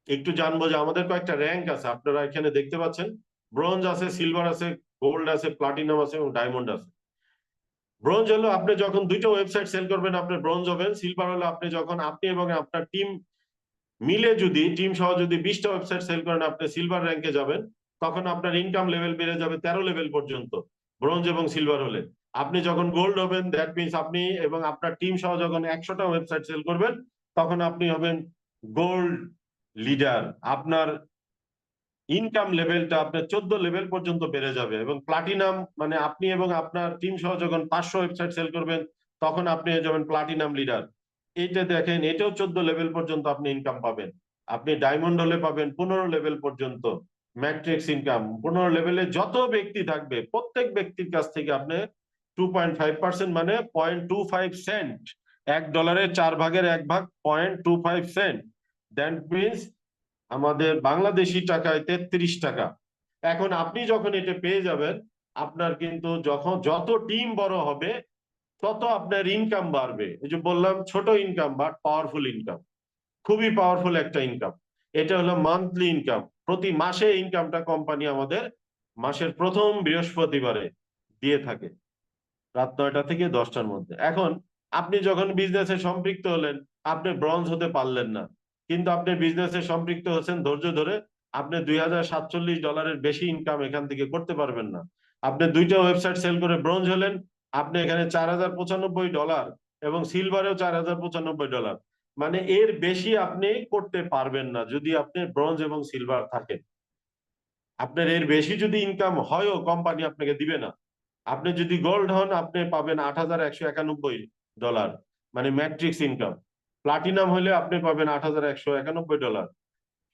একটু জানবো যে আমাদের কয়েকটা র্যাঙ্ক আছে। আপনারা এখানে দেখতে পাচ্ছেন ব্রোঞ্জ আছে, সিলভার আছে, গোল্ড আছে, প্লাটিনাম আছে এবং ডায়মন্ড আছে। ব্রোঞ্জ হলো আপনি যখন 2টা ওয়েবসাইট সেল করবেন আপনি ব্রোঞ্জ হবেন। সিলভার হলো আপনি যখন আপনি এবং আপনার টিম মিলে যদি টিম সহ যদি 20টা ওয়েবসাইট সেল করেন আপনি সিলভার র্যাঙ্কে যাবেন, তখন আপনার ইনকাম লেভেল বেড়ে যাবে 13 লেভেল পর্যন্ত ব্রোঞ্জ এবং সিলভার হলে। আপনি যখন গোল্ড হবেন, দ্যাট মিনস আপনি এবং আপনার টিম সহ যখন 100টা ওয়েবসাইট সেল করবেন, তখন আপনি হবেন গোল্ড লিডার। আপনার ইনকাম লেভেলটা আপনার 14 লেভেল পর্যন্ত বেড়ে যাবে। এবং প্লাটিনাম মানে আপনি এবং আপনার টিম সহ যখন 500 ওয়েবসাইট সেল করবেন, তখন আপনি হয়ে যাবেন প্লাটিনাম লিডার। এইটা দেখেন, এটাও 14 লেভেল পর্যন্ত আপনি ইনকাম পাবেন। আপনি ডায়মন্ড হলে পাবেন 15 লেভেল পর্যন্ত ম্যাট্রিক্স ইনকাম। 15 লেভেলে যত ব্যক্তি থাকবে, প্রত্যেক ব্যক্তির কাছ থেকে আপনি 2.5% মানে 0.25 সেন্ট, $1 4 ভাগের 1 ভাগ 0.25 সেন্ট, দ্যাট মিনস আমাদের বাংলাদেশি টাকায় 33 টাকা। এখন আপনি যখন এটা পেয়ে যাবেন, আপনার কিন্তু যখন যত টিম বড় হবে, তত আপনার ইনকাম বাড়বে। এই যে বললাম, ছোট ইনকাম বাট পাওয়ারফুল ইনকাম, খুবই পাওয়ারফুল একটা ইনকাম। এটা হলো মান্থলি ইনকাম। প্রতি মাসে ইনকামটা কোম্পানি আমাদের মাসের প্রথম বৃহস্পতিবারে দিয়ে থাকে, রাত 9টা থেকে 10টার মধ্যে। এখন আপনি যখন বিজনেসে সম্পৃক্ত হলেন, আপনি ব্রঞ্জ হতে পারলেন না, কিন্তু আপনি বিজনেসে সম্পৃক্ত হচ্ছেন ধৈর্য ধরে, আপনি $2047 বেশি ইনকাম এখান থেকে করতে পারবেন না। আপনি 2টা ওয়েবসাইট সেল করে ব্রঞ্জ হলেন, আপনি এখানে $4095 এবং সিলভারেও $4095, মানে এর বেশি আপনি করতে পারবেন না যদি আপনি ব্রঞ্জ এবং সিলভার থাকেন। আপনার এর বেশি যদি ইনকাম হয়ও, কোম্পানি আপনাকে দিবে না। আপনি যদি গোল্ড হন, আপনি পাবেন $8191, মানে ম্যাট্রিক্স ইনকাম। প্লাটিনাম হলে আপনি পাবেন $8191।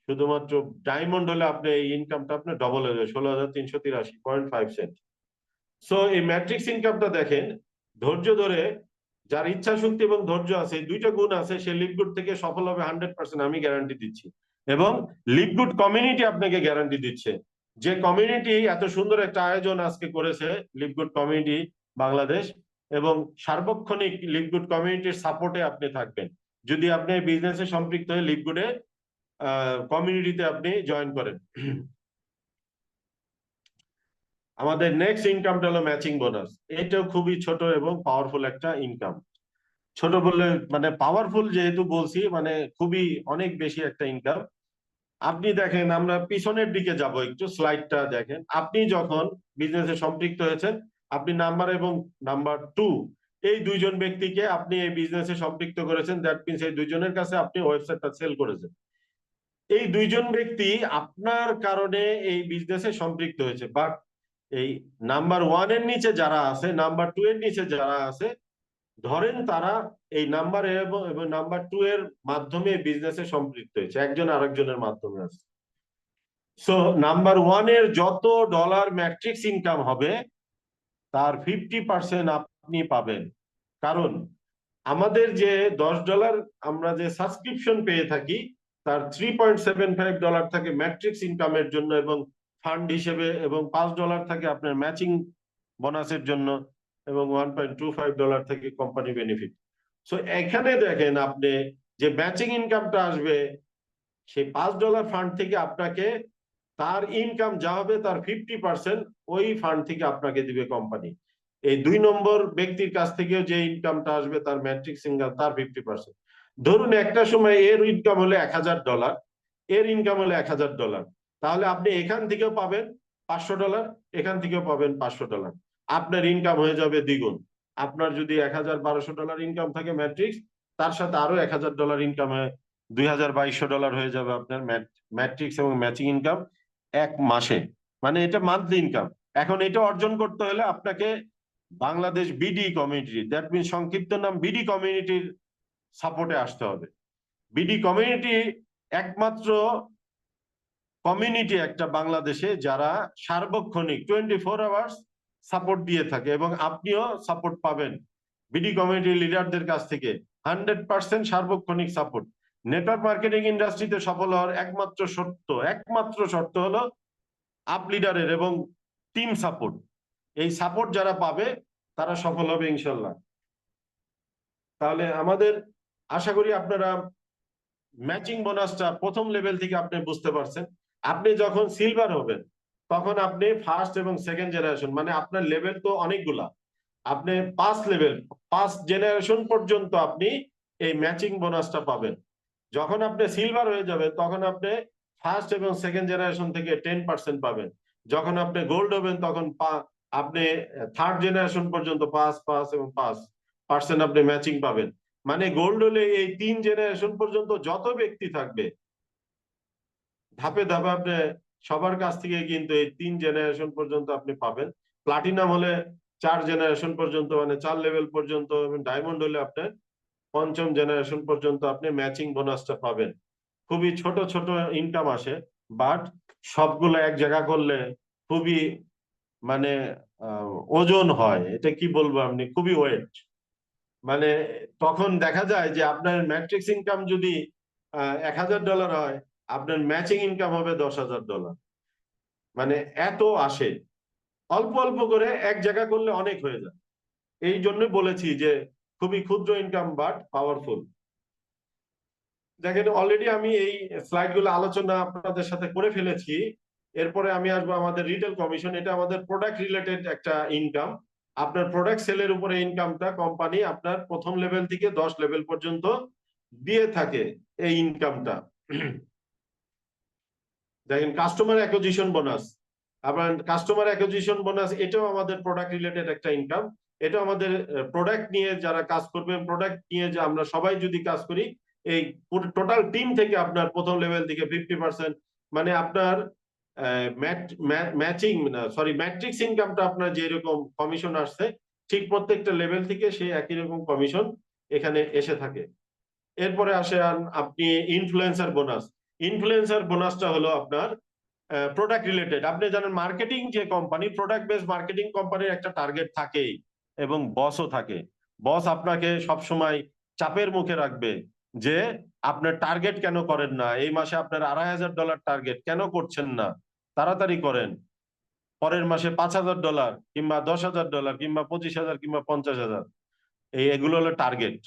শুধুমাত্র ডায়মন্ড হলে আপনি এই ইনকামটা আপনার ডবল হয়ে যাবে, 16,383.5 সেন্ট। সো এই ম্যাট্রিক্স ইনকামটা দেখেন, ধৈর্য ধরে, যার ইচ্ছা শক্তি এবং ধৈর্য আছে, এই 2টা গুণ আছে, সে লিভগুড থেকে সফল হবে 100%, আমি গ্যারান্টি দিচ্ছি। এবং লিভগুড কমিউনিটি আপনাকে গ্যারান্টি দিচ্ছে। যে কমিউনিটি এত সুন্দর একটা আয়োজন আজকে করেছে, লিভগুড কমিউনিটি বাংলাদেশ, এবং সার্বক্ষণিক লিভগুড কমিউনিটির সাপোর্টে আপনি থাকবেন যদি আপনি বিজনেসে সম্পৃক্ত হয়ে লিভগুডে কমিউনিটিতে আপনি জয়েন করেন। আমাদের নেক্সট ইনকামটা হলো ম্যাচিং বোনাস। এটাও খুবই ছোট এবং পাওয়ারফুল একটা ইনকাম। ছোট বললে মানে পাওয়ারফুল যেহেতু বলছি, মানে খুবই অনেক বেশি একটা ইনকাম। আপনি দেখেন, আমরা পিছনের দিকে যাব একটু, স্লাইডটা দেখেন। আপনি যখন বিজনেসে সম্পৃক্ত হয়েছেন, আপনি নাম্বার এবং নাম্বার 2, এই 2জন ব্যক্তিকে আপনি এই বিজনেসে সম্পৃক্ত করেছেন, দ্যাট মিনস এই 2জনের কাছে আপনি ওয়েবসাইটটা সেল করেছেন। এই 2জন ব্যক্তি আপনার কারণে এই বিজনেসে সম্পৃক্ত হয়েছে, বাট এই নাম্বার 1 এর নিচে যারা আছে, নাম্বার 2 এর নিচে যারা আছে, ধরেন তারা এই নাম্বার এবং নাম্বার 2 এর মাধ্যমে বিজনেসে সম্পৃক্ত হয়েছে, একজন আরেকজনের মাধ্যমে আছে। সো নাম্বার 1 এর যত ডলার ম্যাট্রিক্স ইনকাম হবে, তার 50% আপনি পাবেন। কারণ আমাদের যে $10 আমরা যে সাবস্ক্রিপশন পেয়ে থাকি, তার $3.75 থাকে ম্যাট্রিক্স ইনকামের জন্য এবং ফান্ড হিসেবে, এবং $5 থাকে আপনার ম্যাচিং বোনাসের জন্য, এবং $1.25 থেকে কোম্পানি বেনিফিট। সো এখানে দেখেন, আপনি যে ম্যাচিং ইনকামটা আসবে, সেই $5 ফান্ড থেকে আপনাকে তার ইনকাম যা হবে তার 50% ওই ফান্ড থেকে আপনাকে দিবে কোম্পানি। এই 2 নম্বর ব্যক্তির কাছ থেকে যে ইনকামটা আসবে, তার ম্যাট্রিক্স ইনকাম, তার 50%। ধরুন একটা সময় এর ইনকাম হলে $1000, এর ইনকাম হলে $1000, তাহলে আপনি এখান থেকেও পাবেন $500, এখান থেকেও পাবেন $500। আপনার ইনকাম হয়ে যাবে দ্বিগুণ। আপনার যদি $1200 ইনকাম থাকে ম্যাট্রিক্স, তার সাথে আরো $1000 ইনকাম হয়, $2200 হয়ে যাবে আপনার ম্যাট্রিক্স এবং ম্যাচিং ইনকাম 1 মাসে। মানে এটা মান্থলি ইনকাম। এখন এটা অর্জন করতে হলে আপনাকে Bangladesh BD community, that mean সংক্ষিপ্ত নাম বিডি কমিউনিটির সাপোর্টে আসতে হবে। বিডি কমিউনিটি একমাত্র কমিউনিটি একটা বাংলাদেশে যারা সার্বক্ষণিক 24 আওয়ার্স সাপোর্ট দিয়ে থাকে, এবং আপনিও সাপোর্ট পাবেন বিডি কমিউনিটি লিডারদের কাছ থেকে। 100% সার্বক্ষণিক সাপোর্ট। নেটওয়ার্ক মার্কেটিং ইন্ডাস্ট্রিতে সফল হওয়ার একমাত্র শর্ত হলো আপ লিডারের এবং টিম সাপোর্ট। এই সাপোর্ট যারা পাবে, তারা সফল হবে ইনশাল্লাহ। তাহলে আমাদের আশা করি আপনারা ম্যাচিং বোনাসটা প্রথম লেভেল থেকে আপনি বুঝতে পারছেন। আপনি যখন সিলভার হবেন, তখন আপনি ফার্স্ট এবং সেকেন্ড জেনারেশন, মানে আপনার লেভেল তো অনেকগুলা, আপনি 5 লেভেল, 5 জেনারেশন পর্যন্ত আপনি এই ম্যাচিং বোনাসটা পাবেন। যখন আপনি সিলভার হয়ে যাবেন, তখন আপনি ফার্স্ট এবং সেকেন্ড জেনারেশন থেকে 10% পাবেন। যখন আপনি গোল্ড হবেন, তখন আপনি থার্ড জেনারেশন পর্যন্ত 5 এবং 5% আপনি ম্যাচিং পাবেন। মানে গোল্ড হলে এই 3 জেনারেশন পর্যন্ত যত ব্যক্তি থাকবে ধাপে ধাপে আপনি সবার কাছ থেকে কিন্তু এই 3 জেনারেশন পর্যন্ত আপনি পাবেন। প্লাটিনাম হলে 4 জেনারেশন পর্যন্ত, মানে 4 লেভেল পর্যন্ত, ডায়মন্ড হলে আপনার 5ম জেনারেশন পর্যন্ত আপনি ম্যাচিং বোনাসটা পাবেন। খুবই ছোট ছোট ইনকাম আসে, বাট সবগুলো এক জায়গা করলে খুবই মানে ওজন হয়, এটা কি বলবো, আপনি খুবই ওয়েট। মানে তখন দেখা যায় যে আপনার ম্যাট্রিক্স ইনকাম যদি $1000 হয়, আপনার ম্যাচিং ইনকাম হবে $10,000। মানে এত আসে, অল্প অল্প করে এক জায়গা করলে অনেক হয়ে যায়। এই জন্য বলেছি যে খুবই ক্ষুদ্র ইনকাম বাট পাওয়ারফুল। দেখেন অলরেডি আমি এই স্লাইড গুলো আলোচনা আপনাদের সাথে করে ফেলেছি। এরপরে আমি আসবো আমাদের রিটেল কমিশন। এটা আমাদের প্রোডাক্ট রিলেটেড একটা ইনকাম। আপনার প্রোডাক্ট সেলের উপরে ইনকামটা কোম্পানি আপনার 1ম লেভেল থেকে 10 লেভেল পর্যন্ত দিয়ে থাকে এই ইনকামটা। দেখেন কাস্টমার অ্যাকুইজিশন বোনাস, আপনার কাস্টমার অ্যাকুইজিশন বোনাস এটাও আমাদের প্রোডাক্ট রিলেটেড একটা ইনকাম। এটা আমাদের প্রোডাক্ট নিয়ে যারা কাজ করবে, প্রোডাক্ট নিয়ে যে আমরা সবাই যদি কাজ করি, এই টোটাল টিম থেকে আপনার 1ম লেভেল থেকে 50%, মানে আপনার ম্যাচিং সরি ম্যাট্রিক্স ইনকামটা আপনার যেরকম কমিশন আসছে, ঠিক প্রত্যেকটা লেভেল থেকে সেই একই রকম কমিশন এখানে এসে থাকে। এরপরে আসেন আপনি ইনফ্লুয়েন্সার বোনাস। ইনফ্লুয়েন্সার বোনাসটা হলো আপনার প্রোডাক্ট রিলেটেড। আপনি জানেন মার্কেটিং যে কোম্পানি, প্রোডাক্ট বেসড মার্কেটিং কোম্পানির একটা টার্গেট থাকেই এবং বসও থাকে। বস আপনাকে সবসময় চাপের মুখে রাখবে যে আপনার টার্গেট কেন করেন না, এই মাসে আপনার $2500 টার্গেট কেন করছেন না, তাড়াতাড়ি করেন, পরের মাসে $5000 কিংবা $10,000 কিংবা 25,000 কিংবা 50,000। এগুলো হলো টার্গেট।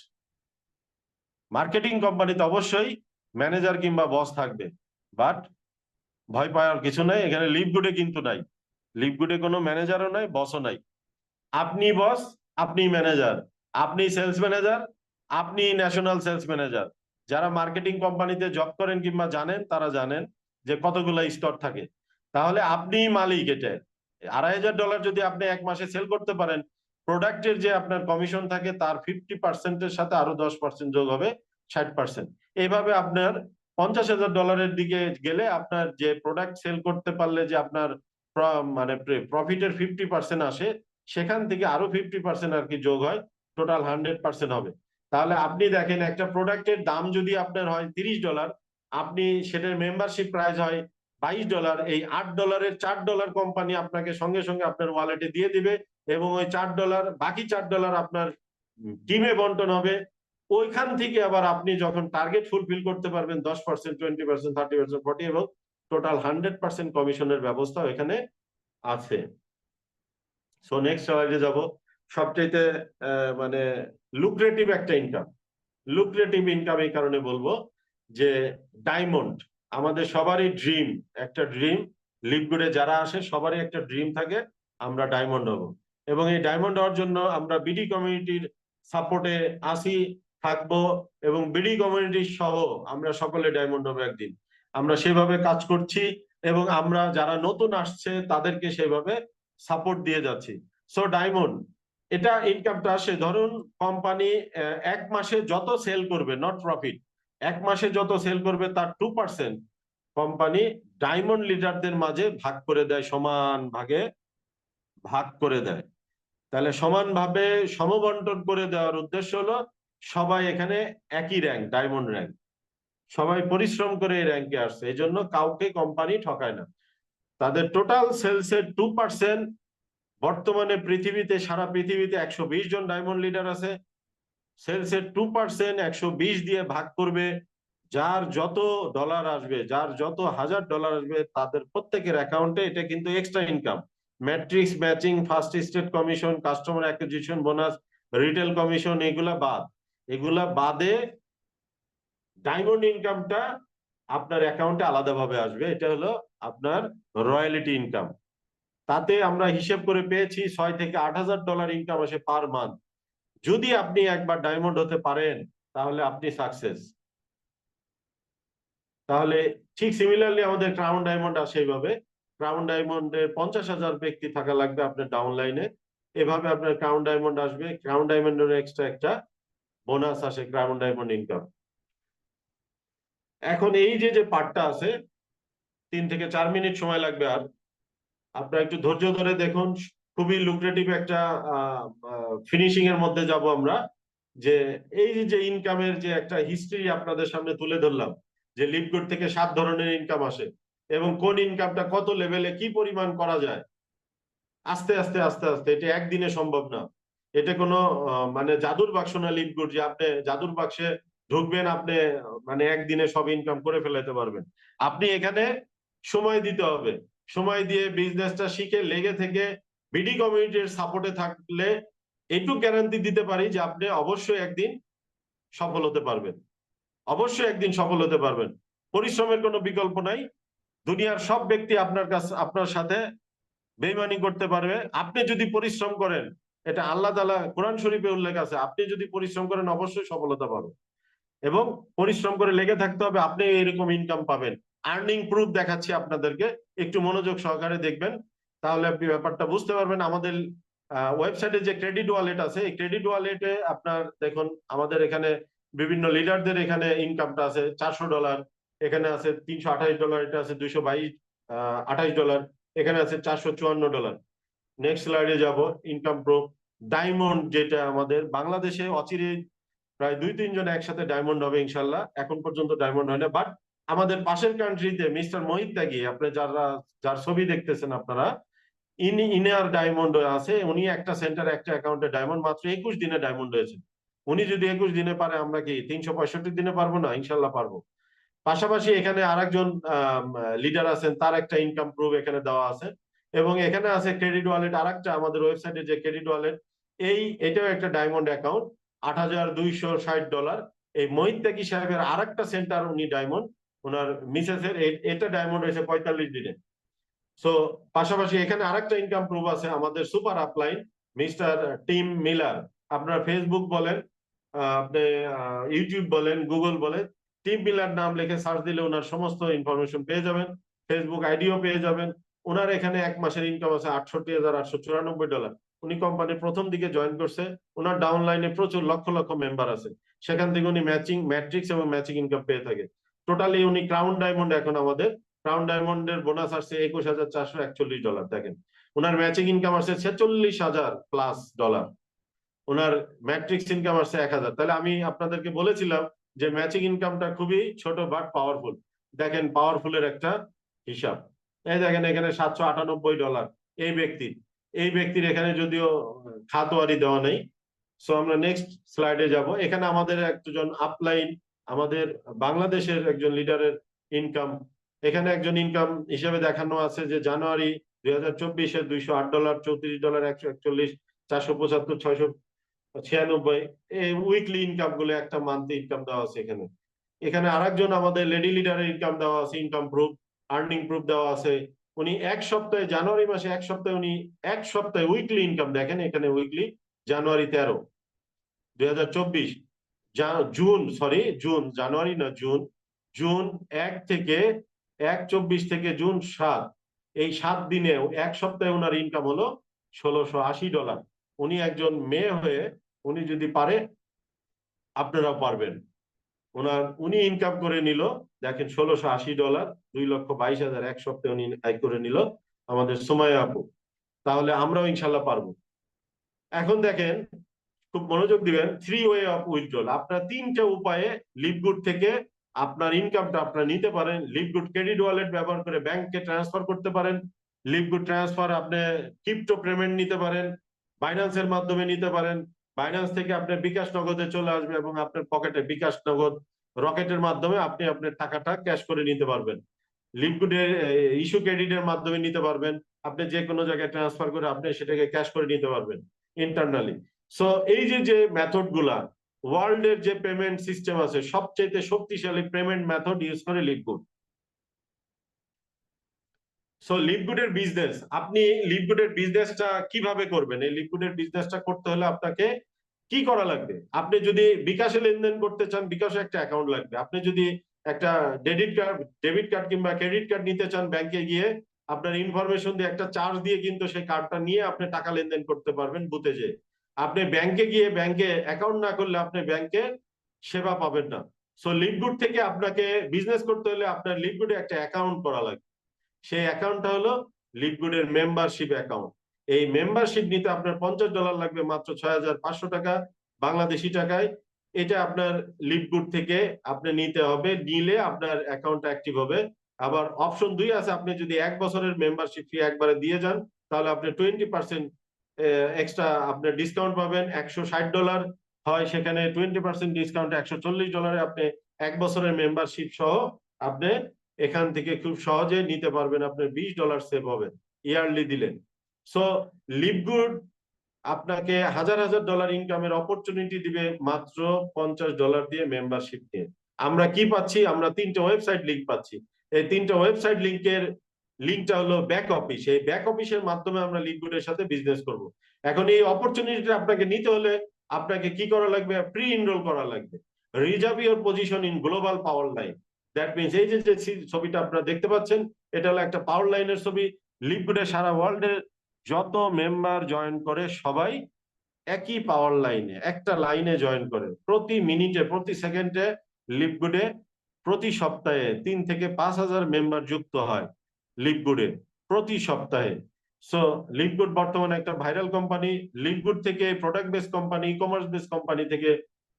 মার্কেটিং কোম্পানিতে অবশ্যই ম্যানেজার কিংবা বস থাকবে, বাট ভয় পাওয়ার কিছু নাই। এখানে লিভ গুডে কিন্তু নাই, লিভ গুডে কোনো ম্যানেজারও নাই, বসও নাই। আপনি বস, আপনি ম্যানেজার, আপনি সেলস ম্যানেজার, আপনি ন্যাশনাল সেলস ম্যানেজার। যারা মার্কেটিং কোম্পানিতে জব করেন কিংবা জানেন, তারা জানেন যে কতগুলো স্তর থাকে। তাহলে আপনি মালিক। এটা $2500 যদি আপনি এক মাসে সেল করতে পারেন, প্রোডাক্টের যে আপনার কমিশন থাকে তার 50%-এর সাথে আরো 10% যোগ হবে, 60%। এইভাবে আপনার $50,000 দিকে গেলে আপনার যে প্রোডাক্ট সেল করতে পারলে যে আপনার মানে প্রফিটের 50% আসে, সেখান থেকে আরো 50% আর কি যোগ হয়, টোটাল 100% হবে। তাহলে আপনি দেখেন একটা প্রোডাক্টের দাম যদি আপনার হয় $30, আপনি সেটার মেম্বারশিপ প্রাইস হয় $22, এই $8-এর $4 কোম্পানি আপনাকে সঙ্গে সঙ্গে আপনার ওয়ালেটে দিয়ে দিবে, এবং ওই $4 বাকি $4 আপনার টিমে বন্টন হবে। ওইখান থেকে আবার আপনি যখন টার্গেট ফুলফিল করতে পারবেন 10%, 20%, 30%, 40 এবং টোটাল 100% কমিশনের ব্যবস্থা এখানে আছে। সো নেক্সট স্লাইডে যাব। সবচাইতে মানে লুক্রেটিভ একটা ইনকাম। লুক্রেটিভ ইনকাম এই কারণে বলবো যে ডায়মন্ড আমাদের সবারই ড্রিম, একটা ড্রিম। লিভগুডে যারা আসে সবারই একটা ড্রিম থাকে, আমরা ডায়মন্ড হব। এবং এই ডায়মন্ড হওয়ার জন্য আমরা বিডি কমিউনিটির সাপোর্টে আসি, থাকবো, এবং বিডি কমিউনিটি সহ আমরা সকলে ডায়মন্ড হবো একদিন। আমরা সেভাবে কাজ করছি এবং আমরা যারা নতুন আসছে তাদেরকে সেভাবে সাপোর্ট দিয়ে যাচ্ছি। সো ডায়মন্ড এটা ইনকামটা আসে, ধরুন কোম্পানি এক মাসে যত সেল করবে, নট প্রফিট, এক মাসে যত সেল করবে তার 2% কোম্পানি ডায়মন্ড লিডারদের মাঝে ভাগ করে দেয়, সমান ভাগে ভাগ করে দেয়। তাহলে সমানভাবে সমবন্টন করে দেওয়ার উদ্দেশ্য হলো সবাই এখানে একই র্যাঙ্ক, ডায়মন্ড র্যাঙ্ক, সবাই পরিশ্রম করে এই র্যাঙ্কে আসছে, এই জন্য কাউকে কোম্পানি ঠকায় না। তাদের টোটাল সেলসের 2%, বর্তমানে পৃথিবীতে, সারা পৃথিবীতে 120 জন ডায়মন্ড লিডার আছে, সেলসের 2% 120 দিয়ে ভাগ করবে, যার যত ডলার আসবে, যার যত $1000 আসবে, তাদের প্রত্যেকের অ্যাকাউন্টে। এটা কিন্তু extra income. Matrix matching, first state commission, customer acquisition bonus, retail commission, এগুলা বাদে ডায়মন্ড ইনকামটা আপনার অ্যাকাউন্টে আলাদাভাবে আসবে। এটা হলো আপনার রয়্যালিটি ইনকাম। তাতে আমরা হিসেব করে পেয়েছি $6,000 থেকে $8,000 ইনকাম আসে পার মান্থ। যদি আপনি একবার ডায়মন্ড হতে পারেন তাহলে আপনি সাকসেস। তাহলে ঠিক সিমিলারলি আমাদের ক্রাউন ডায়মন্ড আসে এইভাবে ক্রাউন ডায়মন্ডের 50,000 ব্যক্তি থাকা লাগবে আপনার ডাউনলাইনে। এভাবে আপনার ক্রাউন ডায়মন্ড আসবে, ক্রাউন ডায়মন্ডের এক্সট্রা একটা বোনাস আসে ক্রাউন ডায়মন্ড ইনকাম। এখন এই যে যে পার্টটা আছে 3 থেকে 4 মিনিট সময় লাগবে, আর আপনারা একটু ধৈর্য ধরে দেখুন। খুবই লুক্রেটিভ একটা ফিনিশিং এর মধ্যে যাব আমরা। যে এই যে ইনকামের যে একটা হিস্ট্রি আপনাদের সামনে তুলে ধরলাম, যে লিপগুড থেকে 7 ধরনের ইনকাম আসে এবং কোন ইনকামটা কত লেভেলে কি পরিমাণ করা যায় আস্তে আস্তে আস্তে আস্তে, এটা একদিনে সম্ভব না। এটা কোনো মানে জাদুর বাক্স না লিপগুড যে আপনি জাদুর বাক্সে ঢুকবেন, আপনি মানে একদিনে সব ইনকাম করে ফেলাতে পারবেন। আপনি এখানে সময় দিতে হবে। সময় দিয়ে বিজনেসটা শিখে লেগে থেকে বিডি কমিউনিটির সাপোর্টে থাকলে এইটুকু গ্যারান্টি দিতে পারি যে আপনি অবশ্যই একদিন সফল হতে পারবেন। অবশ্যই একদিন সফল হতে পারবেন। পরিশ্রমের কোনো বিকল্প নাই। দুনিয়ার সব ব্যক্তি আপনার কাছে আপনার সাথে বেইমানি করতে পারবে। আপনি যদি পরিশ্রম করেন, এটা আল্লাহ তাআলা কোরআন শরীফে উল্লেখ আছে, আপনি যদি পরিশ্রম করেন অবশ্যই সফলতা পাবেন। এবং পরিশ্রম করে লেগে থাকতে হবে, আপনি এরকম ইনকাম পাবেন। আর্নিং প্রুফ দেখাচ্ছি আপনাদেরকে, একটু মনোযোগ সহকারে দেখবেন, তাহলে আপনি ব্যাপারটা বুঝতে পারবেন। আমাদের ওয়েবসাইটে যে ক্রেডিট ওয়ালেট আছে, এই ক্রেডিট ওয়ালেটে আপনার দেখুন আমাদের এখানে বিভিন্ন লিডারদের এখানে ইনকামটা আছে $400, এখানে আছে $328, এটা আছে $228, এখানে আছে $454। নেক্সট স্লাইডে যাব। ইনকাম প্রুফ ডায়মন্ড, যেটা আমাদের বাংলাদেশে অচিরে প্রায় 2-3 জন একসাথে ডায়মন্ড হবে ইনশাল্লাহ। এখন পর্যন্ত ডায়মন্ড হয় না, বাট আমাদের পাশের কান্ট্রিতে মিস্টার মোহিত ত্যাগী, আপনি যার ছবি দেখতেছেন আপনারা, ইনার ডায়মন্ড আছে। উনি একটা সেন্টার একটা অ্যাকাউন্টে ডায়মন্ড মাত্র 21 দিনে ডায়মন্ড হয়েছে। উনি যদি 21 দিনে পারে, আমরা কি 365 দিনে পারবো না? ইনশাল্লাহ পারবো। পাশাপাশি এখানে আরেকজন লিডার আছেন, তার একটা ইনকাম প্রুফ এখানে দেওয়া আছে। এবং এখানে আছে ক্রেডিট ওয়ালেট, আরেকটা আমাদের ওয়েবসাইটে যে ক্রেডিট ওয়ালেট, এটাও একটা ডায়মন্ড অ্যাকাউন্ট, $8,260। এই মোহিত ত্যাগী সাহেবের আরেকটা সেন্টার, উনি ডায়মন্ড, ওনার মিসেসের এটা ডায়মন্ড হয়েছে 45 দিনে। সো পাশাপাশি এখানে আরেকটা ইনকাম প্রুফ আছে আমাদের super upline mister team Miller. আপনার ফেসবুক বলেন, আপনি ইউটিউব বলেন, গুগল বলেন, টিম মিলার নাম লিখে সার্চ দিলে ওনার সমস্ত ইনফরমেশন পেয়ে যাবেন। ফেসবুক আইডিও পেয়ে যাবেন। ওনার এখানে 1 মাসের ইনকাম আছে $68,894। উনি কোম্পানির প্রথম দিকে জয়েন করছে। ওনার ডাউনলাইনে প্রচুর লক্ষ লক্ষ মেম্বার আছে, সেখান থেকে উনি ম্যাচিং ম্যাট্রিক্স এবং ম্যাচিং ইনকাম পেয়ে থাকে। টোটালি উনি ক্রাউন ডায়মন্ড, এখন আমাদের ক্রাউন ডায়মন্ডের বোনাস আসছে $21,441। দেখেন ওনার ম্যাচিং ইনকাম আসছে $46,000+। ওনার ম্যাট্রিক্স ইনকাম আসছে 1,000। তাহলে আমি আপনাদেরকে বলেছিলাম যে ম্যাচিং ইনকামটা খুবই ছোট বাট পাওয়ারফুল। দেখেন পাওয়ারফুলের একটা হিসাব, এই দেখেন এখানে $798 এই ব্যক্তির এখানে যদিও খাতোয়ারি দেওয়া নেই। সো আমরা নেক্সট স্লাইডে যাব। এখানে আমাদের একজন আপলাইন, আমাদের বাংলাদেশের একজন লিডারের ইনকাম, এখানে একজন ইনকাম হিসেবে দেখানো আছে যে জানুয়ারি 2024-এ $208, $34, $141, $475, $696, এই উইকলি ইনকাম গুলো, একটা মান্থলি ইনকাম দেওয়া আছে এখানে। এখানে আরেকজন আমাদের লেডি লিডারের ইনকাম দেওয়া আছে, ইনকাম প্রুফ, আর্নিং প্রুফ দেওয়া আছে। উনি এক সপ্তাহে, জানুয়ারি মাসে এক সপ্তাহে উনি এক সপ্তাহে উইকলি ইনকাম দেখেন এখানে, উইকলি জানুয়ারি 13, 2024, জানুয়ারি না জুন, জুন 1 থেকে 1/24 থেকে জুন 7, এই 7 দিনে এক সপ্তাহে ওনার ইনকাম হলো $1,680। উনি একজন মেয়ে হয়ে উনি যদি পারে, আপনারাও পারবেন। উনি ইনকাম করে নিল, দেখেন $1,680, 2,22,000 এক সপ্তাহে উনি আয় করে নিল, আমাদের সুমাইয়া আপু। তাহলে আমরাও ইনশাল্লাহ পারবো। এখন দেখেন, খুব মনোযোগ দিবেন, 3 ওয়ে অফ উইথড্রল। আপনার 3টা উপায়ে লিভগুড থেকে আপনার ইনকামটা আপনারা নিতে পারেন। লিভগুড ক্রেডিট ওয়ালেট ব্যবহার করে ব্যাংকে ট্রান্সফার করতে পারেন। লিভগুড ট্রান্সফার আপনি ক্রিপ্টো পেমেন্ট নিতে পারেন, বাইন্যান্সের মাধ্যমে নিতে পারেন। বাইন্যান্স থেকে আপনার বিকাশ নগদে চলে আসবে এবং আপনার পকেটে বিকাশ নগদ রকেটের মাধ্যমে আপনি আপনার টাকাটা ক্যাশ করে নিতে পারবেন। লিভগুডের ইস্যু ক্রেডিটের মাধ্যমে নিতে পারবেন। আপনি যে কোনো জায়গায় ট্রান্সফার করে আপনি সেটাকে ক্যাশ করে নিতে পারবেন ইন্টারনালি। সো এই যে মেথড গুলা, ওয়ার্ল্ড এর যে পেমেন্ট সিস্টেম আছে, সবচেয়ে শক্তিশালী পেমেন্ট মেথড ইউজ করে লিভগুড। সো লিভগুডের বিজনেস, আপনি লিভগুডের বিজনেসটা কিভাবে করবেন? এই লিভগুডের বিজনেসটা করতে হলে আপনাকে কি করা লাগবে? আপনি যদি বিকাশে লেনদেন করতে চান, বিকাশে একটা অ্যাকাউন্ট লাগবে। আপনি যদি একটা ডেবিট কার্ড কিংবা ক্রেডিট কার্ড নিতে চান ব্যাংকে গিয়ে, আপনার ইনফরমেশন দিয়ে একটা চার্জ দিয়ে কিন্তু সেই কার্ডটা নিয়ে আপনি টাকা লেনদেন করতে পারবেন বুথে যে। আপনি ব্যাংকে গিয়ে ব্যাংকে অ্যাকাউন্ট না করলে আপনি ব্যাংকে সেবা পাবেন না। সো লিভগুড থেকে আপনাকে বিজনেস করতে হলে আপনার লিভগুডে একটা অ্যাকাউন্ট করা লাগবে। সেই অ্যাকাউন্টটা হলো লিভগুডের মেম্বারশিপ অ্যাকাউন্ট। এই মেম্বারশিপ নিতে আপনার $50 লাগবে, মাত্র 6,500 টাকা বাংলাদেশি টাকায়। এটা আপনার লিভগুড থেকে আপনি নিতে হবে, নিলে আপনার অ্যাকাউন্টটা অ্যাক্টিভ হবে। আবার অপশন 2 আছে, আপনি যদি 1 বছরের মেম্বারশিপ ফি একবারে দিয়ে যান তাহলে আপনি 20% এক্সট্রা আপনি ডিসকাউন্ট পাবেন। $160 হয়, সেখানে 20% ডিসকাউন্ট $140 আপনি 1 বছরের মেম্বারশিপ সহ আপনি এখান থেকে খুব সহজে নিতে পারবেন। আপনার $20 সেভ হবে ইয়ারলি দিলেন। সো লিভগুড আপনাকে হাজার হাজার ডলার ইনকামের অপরচুনিটি দিবে মাত্র $50 দিয়ে মেম্বারশিপ নিয়ে। আমরা কি পাচ্ছি? আমরা 3টে ওয়েবসাইট লিংক পাচ্ছি। এই 3টে ওয়েবসাইট লিংকের লিংকটা হলো ব্যাক অফিস। এই ব্যাক অফিসের মাধ্যমে আমরা লিভগুডের সাথে বিজনেস করব। এখন এই অপরচুনিটিটা আপনাকে নিতে হলে আপনাকে কি করা লাগবে? প্রি এনরোল করা লাগবে। Reserve your position in global power line. That means এই যে ছবিটা আপনারা দেখতে পাচ্ছেন, এটা হলো একটা পাওয়ার লাইনের ছবি। লিভগুডের সারা ওয়ার্ল্ডের যত মেম্বার জয়েন করে সবাই একই পাওয়ার লাইনে, একটা লাইনে জয়েন করে। প্রতি মিনিটে, প্রতি সেকেন্ডে লিভগুডে প্রতি সপ্তাহে 3 থেকে 5 হাজার মেম্বার যুক্ত হয় লিভগুডে প্রতি সপ্তাহে। সো লিভগুড বর্তমানে একটা ভাইরাল কোম্পানি। লিভগুড থেকে product base company, e commerce base company থেকে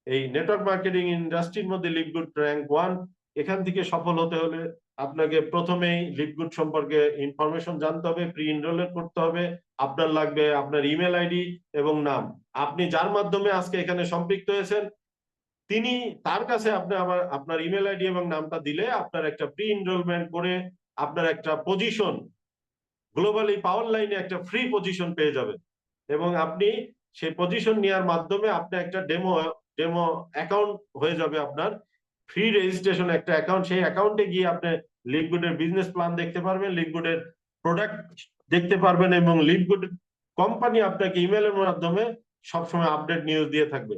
এই নেটওয়ার্ক মার্কেটিং ইন্ডাস্ট্রির মধ্যে লিভগুড র্যাঙ্ক 1। এখান থেকে সফল হতে হলে আপনাকে প্রথমেই লিভগুড সম্পর্কে ইনফরমেশন জানতে হবে, প্রি এনরোল করতে হবে। আপনার লাগবে আপনার ইমেল আইডি এবং নাম। আপনি যার মাধ্যমে আজকে এখানে সম্পৃক্ত হয়েছেন তিনি, তার কাছে আপনি আবার আপনার ইমেল আইডি এবং নামটা দিলে আপনার একটা প্রি এনরোলমেন্ট করে আপনার একটা পজিশন গ্লোবালি পাওয়ার লাইনে একটা ফ্রি পজিশন পেয়ে যাবেন। এবং আপনি সেই পজিশন নেওয়ার মাধ্যমে আপনি একটা ডেমো ডেমো অ্যাকাউন্ট হয়ে যাবে আপনার। ফ্রি রেজিস্ট্রেশন একটা অ্যাকাউন্ট। সেই অ্যাকাউন্টে গিয়ে আপনি লিভগুডের বিজনেস প্ল্যান দেখতে পারবেন, লিভগুডের প্রোডাক্ট দেখতে পারবেন, এবং লিভগুড কোম্পানি আপনাকে ইমেলের মাধ্যমে সবসময় আপডেট নিউজ দিয়ে থাকবে।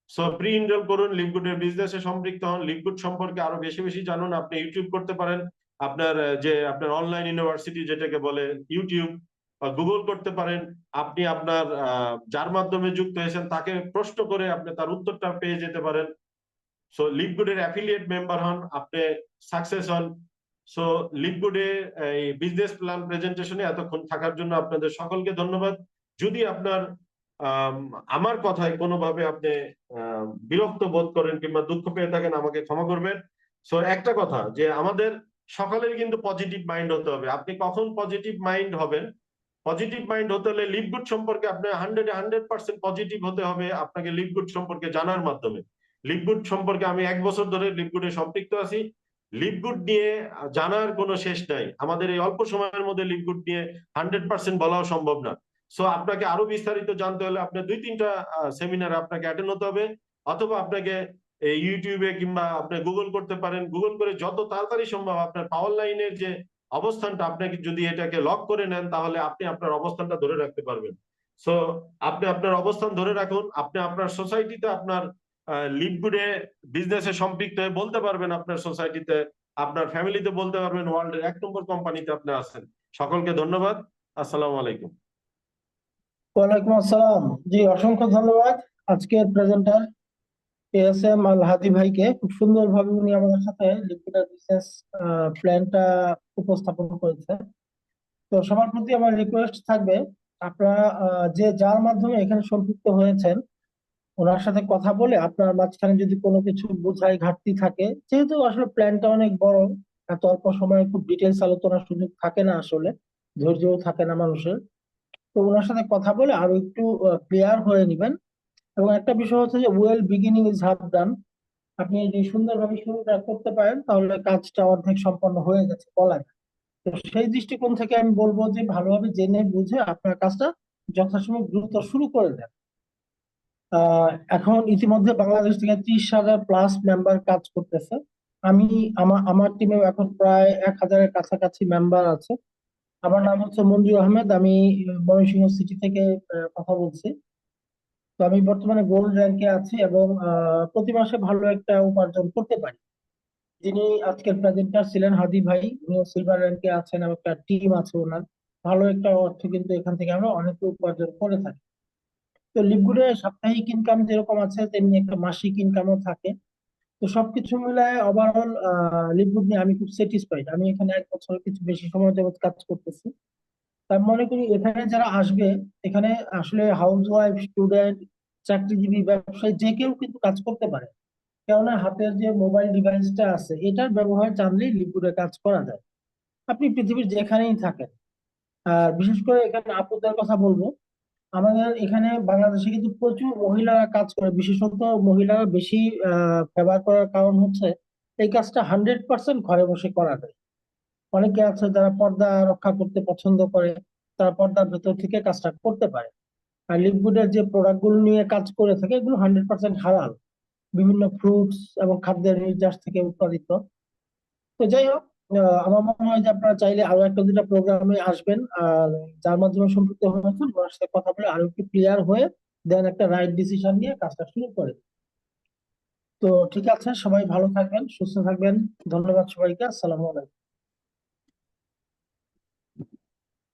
সো প্রি এনরোল করুন, লিভগুডের বিজনেসে সম্পৃক্ত হন, লিভগুড সম্পর্কে আরো বেশি বেশি জানুন। আপনি ইউটিউব করতে পারেন, আপনার যে আপনার অনলাইন ইউনিভার্সিটি যেটাকে বলে ইউটিউব, বা গুগল করতে পারেন। আপনি আপনার যার মাধ্যমে যুক্ত হয়েছেন তাকে প্রশ্ন করে আপনি তার উত্তরটা পেয়ে যেতে পারেন। সো লিভগুডের অ্যাফিলিয়েট মেম্বার হন, আপনি সাকসেস হন। সো লিভগুডে এই বিজনেস প্ল্যান প্রেজেন্টেশনে এতক্ষণ থাকার জন্য আপনাদের সকলকে ধন্যবাদ। যদি আপনার আমার কথায় কোনোভাবে আপনি বিরক্ত বোধ করেন কিংবা দুঃখ পেয়ে থাকেন আমাকে ক্ষমা করবেন। সো একটা কথা, যে আমাদের সকলের কিন্তু পজিটিভ মাইন্ড হতে হবে। আপনি কখন পজিটিভ মাইন্ড হবেন? পজিটিভ মাইন্ড হতে হলে লিভগুড সম্পর্কে আপনার 100% পজিটিভ হতে হবে আপনাকে লিভগুড সম্পর্কে জানার মাধ্যমে। লিভগুড সম্পর্কে আমি 1 বছর ধরে লিভগুডে সম্পৃক্ত আছি। লিভগুড নিয়ে জানার কোনো শেষ নাই। আমাদের এই অল্প সময়ের মধ্যে লিভগুড নিয়ে 100% বলাও সম্ভব না। সো আপনাকে আরো বিস্তারিত জানতে হলে আপনার 2-3টা সেমিনার আপনাকে অ্যাটেন্ড হতে হবে, অথবা আপনাকে ইউটিউবে কিংবা আপনি গুগল করতে পারেন। গুগল করে যত তাড়াতাড়ি সম্ভব আপনার পাওয়ার লাইনের যে অবস্থানটা, আপনাকে যদি এটাকে লক করে নেন তাহলে আপনি আপনার অবস্থানটা ধরে রাখতে পারবেন। সো আপনি আপনার অবস্থান ধরে রাখুন। আপনি আপনার সোসাইটিতে আপনার লিভগুডে বিজনেসে সম্পৃক্ত হয়ে বলতে পারবেন, আপনার সোসাইটিতে আপনার ফ্যামিলিতে বলতে পারবেন ওয়ার্ল্ডের 1 নম্বর কোম্পানিতে আপনি আছেন। সকলকে ধন্যবাদ। আসসালামু আলাইকুম। ওয়ালাইকুম আসসালাম। জি, অসংখ্য ধন্যবাদ আজকের প্রেজেন্টার ASM আল হাদি ভাইকে। খুব সুন্দরভাবে উনি আমাদের সাথে লিকুইড বিজনেস প্ল্যানটা উপস্থাপন করেছে। তো সবার প্রতি আমার রিকোয়েস্ট থাকবে, আপনারা যে যার মাধ্যমে এখানে সম্পৃক্ত হয়েছেন ওনার সাথে কথা বলে আপনার মাঝখানে যদি কোনো কিছু বোঝায় ঘাটতি থাকে, যেহেতু আসলে প্ল্যানটা অনেক বড়, এত অল্প সময়ে খুব ডিটেলস আলোচনার সুযোগ থাকে না, আসলে ধৈর্যও থাকে না মানুষের। তো ওনার সাথে কথা বলে আরো একটু ক্লিয়ার হয়ে নিবেন। এবং একটা বিষয় হচ্ছে যে ওয়েল বিগিনিং ইজ হাফ ডান। আপনি যদি সুন্দরভাবে শুরুটা করতে পারেন তাহলে কাজটা অর্ধেক সম্পন্ন হয়ে গেছে বলা যায়। তো সেই দৃষ্টিকোণ থেকে আমি বলবো যে ভালোভাবে জেনে বুঝে আপনার কাজটা যথাসময়ে দ্রুত শুরু করে দেন। এখন ইতিমধ্যে বাংলাদেশ থেকে 30,000+ মেম্বার কাজ করতেছে। আমি আমার আমার টিমেও এখন প্রায় 1,000-এর কাছাকাছি মেম্বার আছে। আমার নাম হচ্ছে মঞ্জুর আহমেদ, আমি ময়মনসিংহ সিটি থেকে কথা বলছি। তো আমি বর্তমানে গোল্ড র্যাঙ্কে আছি এবং প্রতি মাসে ভালো একটা উপার্জন করতে পারি। যিনি আজকের প্রেজেন্টার ছিলেন হাদি ভাই, উনিও সিলভার র্যাঙ্কে আছেন এবং একটা টিম আছে ওনার। ভালো একটা অর্থ কিন্তু এখান থেকে আমরা অনেক উপার্জন করে থাকি। তো লিপগুডে সাপ্তাহিক ইনকাম যেরকম আছে তেমনি একটা মাসিক ইনকামও থাকে। তো সবকিছু মিলায় ওভারঅল লিপগুড নিয়ে আমি খুব স্যাটিসফাইড। আমি এখানে 1 বছরের কিছু বেশি সময় যাবত কাজ করতেছি। তার মনে করি এখানে যারা আসবে, এখানে আসলে হাউস ওয়াইফ, স্টুডেন্ট, চাকরিজীবী, ব্যবসায়ী যে কেউ কিন্তু কাজ করতে পারে। কেননা হাতের যে মোবাইল ডিভাইসটা আছে এটার ব্যবহার জানলেই লিপগুডে কাজ করা যায়। আপনি পৃথিবীর যেখানেই থাকেন। আর বিশেষ করে এখানে আপুদের কথা বলবো, আমাদের এখানে বাংলাদেশে কিন্তু প্রচুর মহিলারা কাজ করে, বিশেষত মহিলারা বেশি ফেভার করার কারণ হচ্ছে এই কাজটা 100% ঘরে বসে করা যায়। অনেকে আছে যারা পর্দা রক্ষা করতে পছন্দ করে, তারা পর্দার ভেতর থেকে কাজটা করতে পারে। আর লিপগুডের যে প্রোডাক্ট গুলো নিয়ে কাজ করে থাকে এগুলো 100% হালাল, বিভিন্ন ফ্রুটস এবং খাদ্যের নির্যাস থেকে উৎপাদিত। তো যাই হোক, আমার মনে হয় যে আপনারা চাইলে আরো একটা দুটা প্রোগ্রামে আসবেন, আর যার মাধ্যমে সম্পৃক্ত হয়েছেন ওনার সাথে কথা বলে আরো একটু ক্লিয়ার হয়ে দেন একটা রাইট ডিসিশন নিয়ে কাজটা শুরু করে। তো ঠিক আছে, সবাই ভালো থাকবেন, সুস্থ থাকবেন। ধন্যবাদ সবাইকে। আসসালামু আলাইকুম।